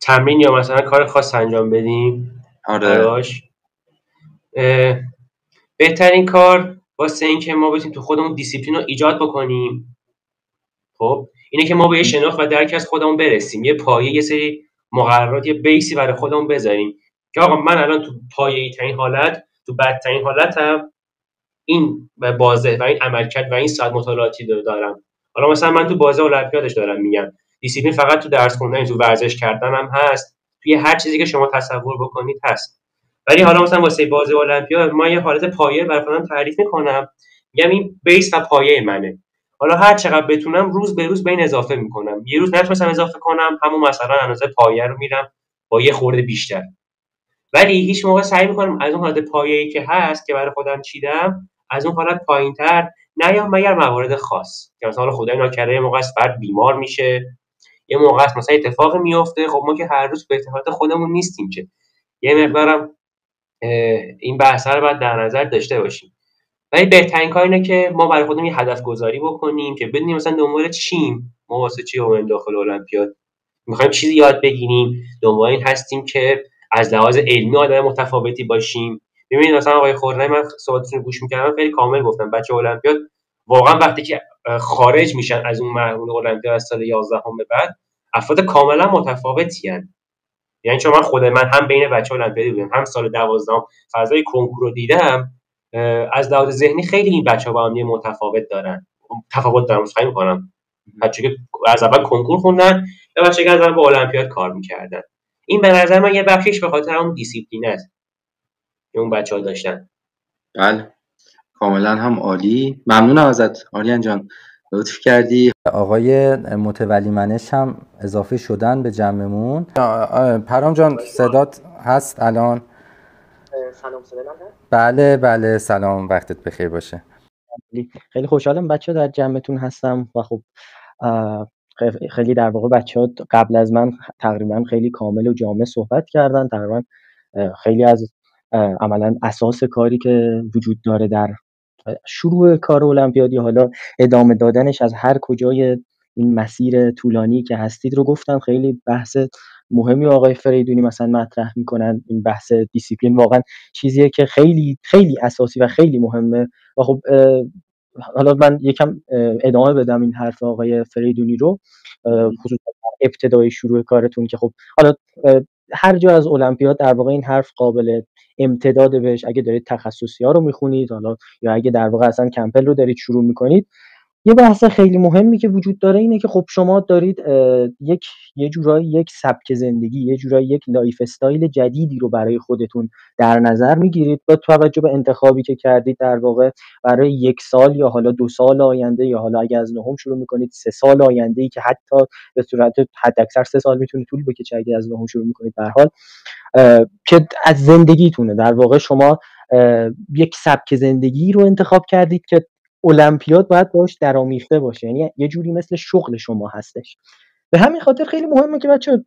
تمرین یا مثلا کار خاص انجام بدیم؟ آره. بهترین کار واسه این که ما بتونیم تو خودمون دیسیپلین رو ایجاد بکنیم خب اینه که ما به یه شناخت و درک از خودمون برسیم، یه پایه، یه سری مقررات، یه بیسی برای خودمون بذاریم که آقا من الان تو پایه‌ای ترین حالت، تو بدترین حالتم این بازه و این عملکرد و این ساعت مطالعاتی دارم. حالا مثلا من تو بازه المپیادش دارم میگم دیسیپلین فقط تو درس خوندن، تو ورزش کردن هم هست، توی هر چیزی که شما تصور بکنید هست. ولی حالا مثلا واسه بازی المپیاد ما یه حالت پایه برای خودم تعریف میکنم، میگم این بیس و پایه منه. حالا هر چقدر بتونم روز به روز به این اضافه میکنم. یه روز نتونستم اضافه کنم، همون مثلا اندازه پایه رو میرم با یه خورده بیشتر. ولی هیچ موقع سعی میکنم از اون حالت پایه‌ای که هست که برای خودم چیدم از اون حالت پایین‌تر نیام، مگر موارد خاص که مثلا خدای ناکرده یه موقع فرد بیمار میشه، یه موقع مثلا اتفاقی میفته. خب ما که هر روز به اتفاقات خودمون نیستیم که، یه مقدارم این بحث رو باید در نظر داشته باشیم. ولی بهترین کار اینه که ما برای خودمون یه هدف گذاری بکنیم که بدونیم مثلا دنبال چیم، ما واسه چی اومدیم داخل المپیاد، میخوایم چیزی یاد بگیریم، دنبال این هستیم که از لحاظ علمی آدم متفاوتی باشیم. ببینید مثلا آقای خرمی، من صحبتتون رو گوش می‌کردم، خیلی کامل گفتم بچه المپیاد واقعا وقتی که خارج میشن از اون مرحله المپیاد از سال 11 به بعد افراد کاملا متفاوتی ان. یعنی چون من هم بین بچه المپیادی بودم، هم سال 12 فضای کنکور رو دیدم، از لحاظ ذهنی خیلی این بچه‌ها با هم تفاوت دارن. فکر می‌کنم بچه‌ها که از اول کنکور خوندن یا بچه‌ها که از اول با المپیاد کار می‌کردن، این به نظر من یه بخشش به خاطر اون دیسیپلین است که اون بچه‌ها داشتن. بله کاملا هم عالی. ممنونم ازت آریان جان، لطف کردی. آقای متولی منش هم اضافه شدن به جمعمون. پرام جان صدات هست الان؟ سلام، صدا من هست؟ بله بله، سلام، وقتت بخیر باشه. خیلی خوشحالم بچه در جمعتون هستم و خب خیلی در واقع بچه ها قبل از من تقریبا خیلی کامل و جامع صحبت کردن. تقریبا خیلی از عملا اساس کاری که وجود داره در شروع کار المپیادی، حالا ادامه دادنش از هر کجای این مسیر طولانی که هستید رو گفتن. خیلی بحث مهمی آقای فریدونی مثلا مطرح میکنن. این بحث دیسیپلین واقعا چیزیه که خیلی خیلی اساسی و خیلی مهمه. و خب حالا من یکم ادامه بدم این حرف آقای فریدونی رو، خصوصا ابتدای شروع کارتون که خب حالا هر جا از المپیاد در واقع این حرف قابل امتداد بهش. اگه دارید تخصصی‌ها رو میخونید حالا، یا اگه در واقع اصلا کمپل رو دارید شروع میکنید، یه بحث خیلی مهمی که وجود داره اینه که خب شما دارید یه جورایی یک سبک زندگی، یه جورایی یک لایف استایل جدیدی رو برای خودتون در نظر میگیرید با توجه به انتخابی که کردید در واقع برای 1 سال یا حالا 2 سال آینده، یا حالا اگه از نهم شروع میکنید 3 سال آینده‌ای که حتی به صورت حداکثر 3 سال میتونه طول بکشه اگه از نهم شروع میکنید. به هر حال که از زندگیتونه در واقع شما یک سبک زندگی رو انتخاب کردید که المپیاد باید باش درآمیخته باشه، یعنی یه جوری مثل شغل شما هستش. به همین خاطر خیلی مهمه که بچه‌ها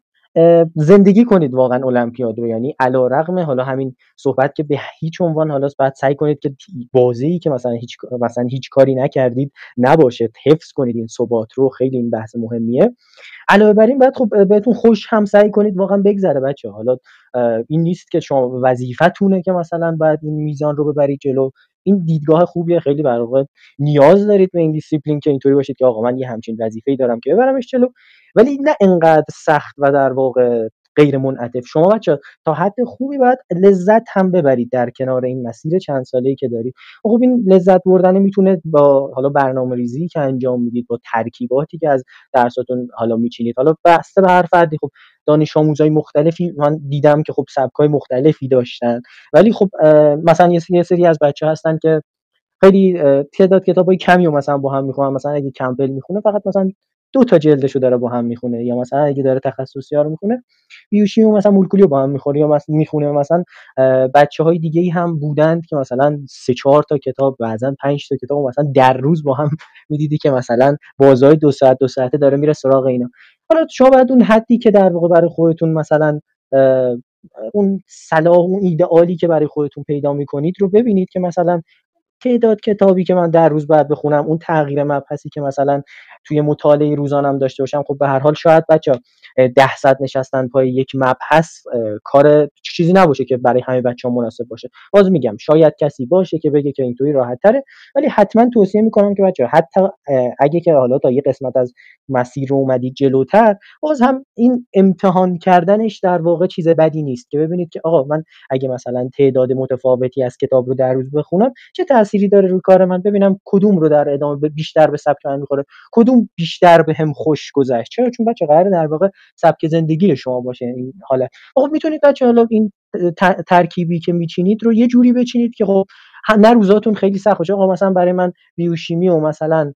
زندگی کنید واقعا المپیاد رو. یعنی علیرغم حالا همین صحبت که به هیچ عنوان حالا باید سعی کنید که بازی که مثلا هیچ کاری نکردید نباشه، حفظ کنید این ثبات رو. خیلی این بحث مهمیه. علاوه بر این باید خب بهتون خوش هم سعی کنید واقعا بگذره بچه‌ها. حالا این نیست که شما وظیفتونه که مثلا باید این میزان رو ببرید جلو. این دیدگاه خوبیه، خیلی در واقع نیاز دارید به این دیسیپلین که اینطوری باشید که آقا من یه همچین وظیفه‌ای دارم که ببرمش جلو، ولی نه انقدر سخت و در واقع غیر منعطف. شما بچه‌ها تا حد خوبی باید لذت هم ببرید در کنار این مسیر چند ساله‌ای که دارید. خب این لذت بردن میتونه با حالا برنامه‌ریزی که انجام میدید، با ترکیباتی که از درساتون حالا میچینید، حالا بسته به هر فردی. خب دانش آموزای مختلفی من دیدم که خب سبکای مختلفی داشتن، ولی خب مثلا یه سری از بچه‌ها هستن که خیلی تعداد کتابای کمی رو مثلا با هم میخونن. مثلا اگه کمپل میخونه فقط مثلا 2 تا جلدشو داره با هم میخونه، یا مثلا اگه داره تخصصی‌ها رو میخونه بیوشیمی مثلا مولکولی با هم میخوره، یا مثلا میخونه. مثلا بچه‌های دیگه‌ای هم بودند که مثلا 3-4 تا کتاب، بعضن 5 تا کتاب مثلا در روز با هم میدیدی که مثلا بازهای 2 ساعت 2 ساعته داره میره سراغ اینا. حالا شما باید اون حدی که در واقع برای خودتون مثلا اون صلاح، اون ایدئالی که برای خودتون پیدا میکنید رو ببینید که مثلا تعداد کتابی که من در روز باید بخونم، اون تغییر مبحثی که مثلا توی مطالعه روزانم داشته باشم. خب به هر حال شاید بچه‌ها 10 ساعت نشستن پای یک مبحث کار چیزی نباشه که برای همه بچه‌ها مناسب باشه. باز میگم شاید کسی باشه که بگه که اینطوری راحت‌تره، ولی حتما توصیه میکنم که بچه‌ها حتی اگه که حالا تا یه قسمت از مسیر رو اومدید جلوتر، باز هم این امتحان کردنش در واقع چیز بدی نیست که ببینید که آقا من اگه مثلا تعداد متفاوتی از کتاب رو در روز بخونم چه تأثیری داره روی کار من، ببینم کدوم رو در ادامه بیشتر به سبک من میخوره، کدوم بیشتر بهم خوش گذشت. چرا؟ چون بچه قراره در واقع سبک زندگی شما باشه این حالت. خب میتونید بچه حالا این ترکیبی که میچینید رو یه جوری بچینید که خب نه روزاتون خیلی سخت باشه. آقا مثلا برای من بیوشیمی و مثلا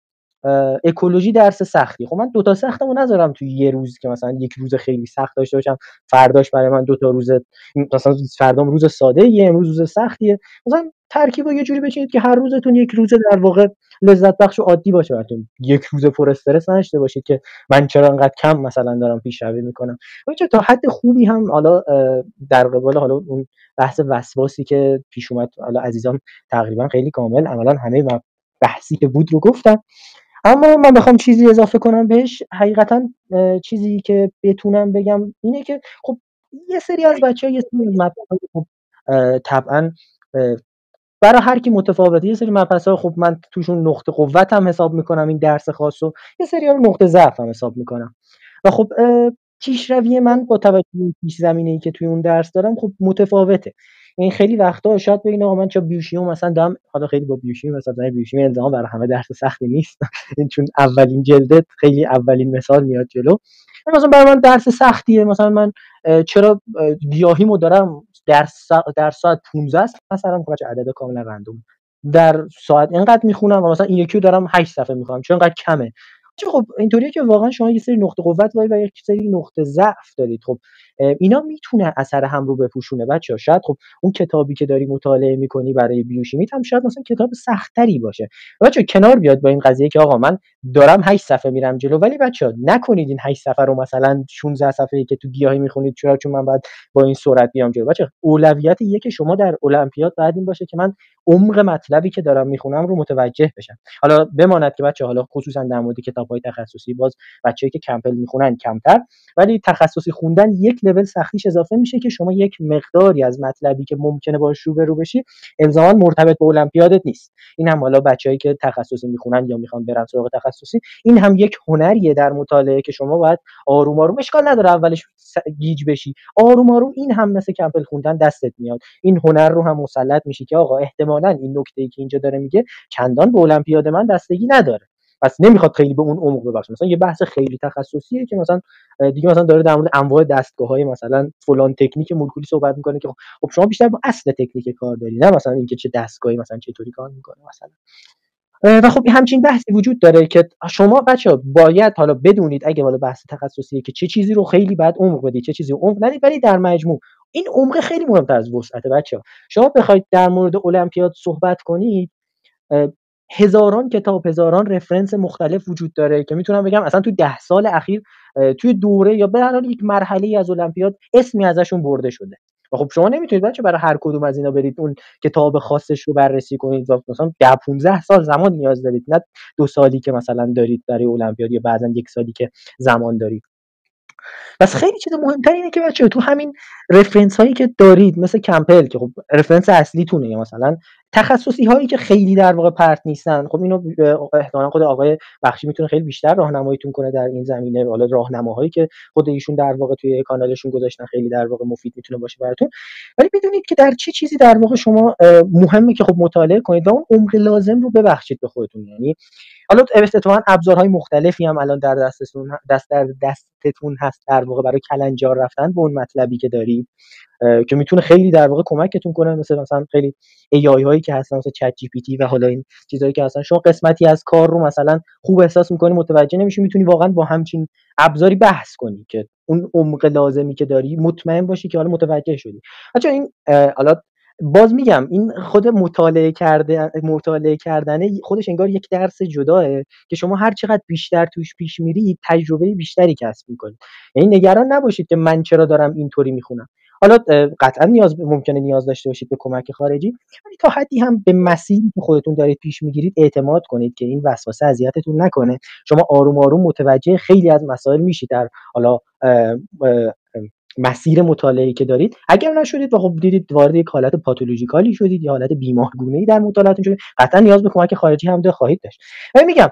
اکولوژی درس سختی، خب من دو تا سختمو نذارم توی یه روز که مثلا یک روز خیلی سخت داشته باشم، فرداش برای من دو تا روز مثلا فردام روز ساده یه، امروز روز سختیه. مثلا ترکیبو یه جوری بچینید که هر روزتون یک روز در واقع لذت بخش و عادی باشه براتون، یک روز پر استرس نداشته باشید که من چرا انقدر کم مثلا دارم پیشروی میکنم. بچه تا حد خوبی هم حالا در قبال حالا اون بحث وسواسی که پیش اومد، حالا عزیزان تقریبا خیلی کامل عملا همه بحثی که بود رو گفتم. اما من بخوام چیزی اضافه کنم بهش، حقیقتا چیزی که بتونم بگم اینه که خب یه سری از بچه‌ها یه سری مبحث خب طبعا برای هر کی متفاوته. یه سری مبحث‌ها خب من توشون نقطه قوتم حساب میکنم این درس خاصو، یه سری رو نقطه ضعفم حساب میکنم و خب پیشروی من با توجه به پیش زمینه‌ای که توی اون درس دارم خب متفاوته. این خیلی وقتا شاید ببینید آقا من چه بیوشیمی مثلا دارم، حالا خیلی با بیوشیمی مثلا بیوشیمی الزاما برای همه درس سختی نیست این چون اولین جلدت خیلی اولین مثال میاد جلو. مثلا برای من درس سختیه، مثلا من چرا گیاهیمو دارم در ساعت 15 است مثلا، چه عدد کاملا رندوم در ساعت اینقدر میخونم و مثلا این یکی رو دارم 8 صفحه میخونم چون اینقدر کمه. خب اینطوریه که واقعا شما یه سری نقطه قوت دارید و یک سری نقطه ضعف دارید. خب اینا میتونه اثر هم رو بپوشونه بچه‌ها. شاید خب اون کتابی که داری مطالعه میکنی برای بیوشیمیت هم شاید مثلا کتاب سخت‌تری باشه. بچه‌ها کنار بیاد با این قضیه که آقا من دارم 8 صفحه میرم جلو، ولی بچه‌ها نکنید این 8 صفحه رو مثلا 16 صفحه‌ای که تو گیاهی میخونید چون من بعد با این سرعت بیام جلو. بچه‌ها اولویت یک شما در المپیاد بعد این باشه که من عمق مطلبی که دارم میخونم رو متوجه بشم. حالا بماند که بچه‌ها حالا خصوصا در مورد کتاب‌های تخصصی باز بچه‌ای که کمپل میخونن کمتر، ولی تخصصی خوندن یک لول سختیش اضافه میشه که شما یک مقداری از مطلبی که ممکنه باهاش روبرو بشی الزاما مرتبط به المپیادت نیست. این هم حالا بچه‌ای که تخصصی میخونن یا میخوان برن سراغ تخصصی، این هم یک هنریه در مطالعه که شما باید آروم آروم، اشکال نداره اولش گیج بشی، آروم آروم این هم مثل کمپل خوندن دستت میاد، این هنر رو هم مسلط میشی که آقا احتمالاً این نکته‌ای که اینجا داره میگه چندان به المپیاد من بستگی نداره، پس نمیخواد خیلی به اون عمق ببخشه. مثلا یه بحث خیلی تخصصیه که مثلا دیگه مثلا داره در مورد انواع دستگاه‌های مثلا فلان تکنیک مولکولی صحبت میکنه که خب شما بیشتر با اصل تکنیک کار داری، نه مثلا اینکه چه دستگاهی مثلا چطوری کار میکنه مثلا. و خب همچین بحثی وجود داره که شما بچه‌ها باید حالا بدونید اگه والا بحث تخصصیه که چه چیزی رو خیلی بعد عمق بدید، چه چیزی رو عمق ندید، ولی در مجموع این عمق خیلی مهمتر از وسعت بچه‌ها. شما بخواید در مورد المپیاد صحبت کنید، هزاران کتاب، هزاران رفرنس مختلف وجود داره که میتونم بگم اصلا تو 10 سال اخیر توی دوره یا به هر حال یک مرحله از المپیاد اسمی ازشون برده شده. و خب شما نمیتونید بچه برای هر کدوم از اینا برید اون کتاب خاصش رو بررسی کنید و مثلا 10-15 سال زمان نیاز دارید، نه 2 سالی که مثلا دارید برای المپیاد یا بعضا 1 سالی که زمان دارید. بس خیلی چیز مهمتر اینه که بچه‌ها تو همین رفرنس هایی که دارید مثل کمپل که خب رفرنس اصلیتونه، یا مثلا تخصصی هایی که خیلی در واقع پرت نیستن، خب اینو احتمالاً خود آقای بخشی میتونه خیلی بیشتر راهنماییتون کنه در این زمینه. حالا راهنماهایی که خود ایشون در واقع توی کانالشون گذاشتن خیلی در واقع مفید میتونه باشه براتون. ولی بدونید که در چه چیزی در واقع شما مهمه که خب مطالعه کنید و اون عمق لازم رو ببخشید به خودتون. یعنی حالا اتفاقا ابزارهای مختلفی هم الان در دستتون هست در واقع برای کلنجار رفتن به اون مطلبی که دارید که میتونه خیلی در واقع کمکتون کنه، مثلا خیلی AI هایی که هستن مثلا چت جی پی تی و حالا این چیزایی که هستن، شما قسمتی از کار رو مثلا خوب احساس می‌کنی متوجه نمیشی، میتونی واقعا با همچین ابزاری بحث کنی که اون عمق لازمی که داری مطمئن باشی که حالا متوجه شدی. بچه‌ها این حالا باز میگم این خود مطالعه کردن خودش انگار یک درس جداه که شما هر چقدر بیشتر توش پیش میرید تجربه بیشتری کسب میکنید. یعنی نگران نباشید که من چرا دارم اینطوری میخونم. حالا قطعا ممکنه نیاز داشته باشید به کمک خارجی، ولی تا حدی هم به مسیری که خودتون دارید پیش میگیرید اعتماد کنید که این وسوسه اذیتتون نکنه. شما آروم آروم متوجه خیلی از مسائل میشید در حالا مسیر مطالعه‌ای که دارید. اگر نشدید و خب دیدید وارد یک حالت پاتولوژیکالی شدید یا حالت بیمارگونه‌ای در مطالعاتتون شدید، قطعا نیاز به کمک خارجی هم خواهید داشت. ولی میگم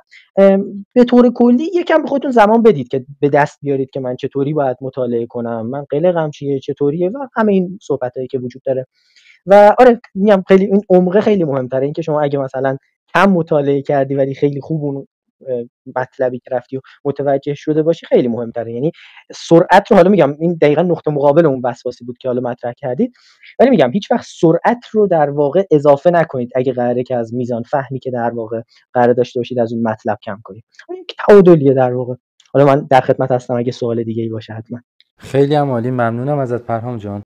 به طور کلی یکم به خودتون زمان بدید که به دست بیارید که من چطوری باید مطالعه کنم، من قلقم چیه، چطوریه و همه این صحبتایی که وجود داره. و آره میگم خیلی این عمق خیلی مهم‌تره. این که شما اگه مثلا کم مطالعه کردی ولی خیلی خوب اون مطلبی که رفتی و متوجه شده باشی خیلی مهم‌تره. یعنی سرعت رو، حالا میگم این دقیقاً نقطه مقابل اون وسواسی بود که حالا مطرح کردید، ولی میگم هیچ وقت سرعت رو در واقع اضافه نکنید اگه قراره که از میزان فهمی که در واقع قرار داشته باشید از اون مطلب کم کنید. این تعادلیه در واقع. حالا من در خدمت هستم اگه سوال دیگه‌ای باشه حتما. خیلی هم عالی، ممنونم ازت پرهام جان.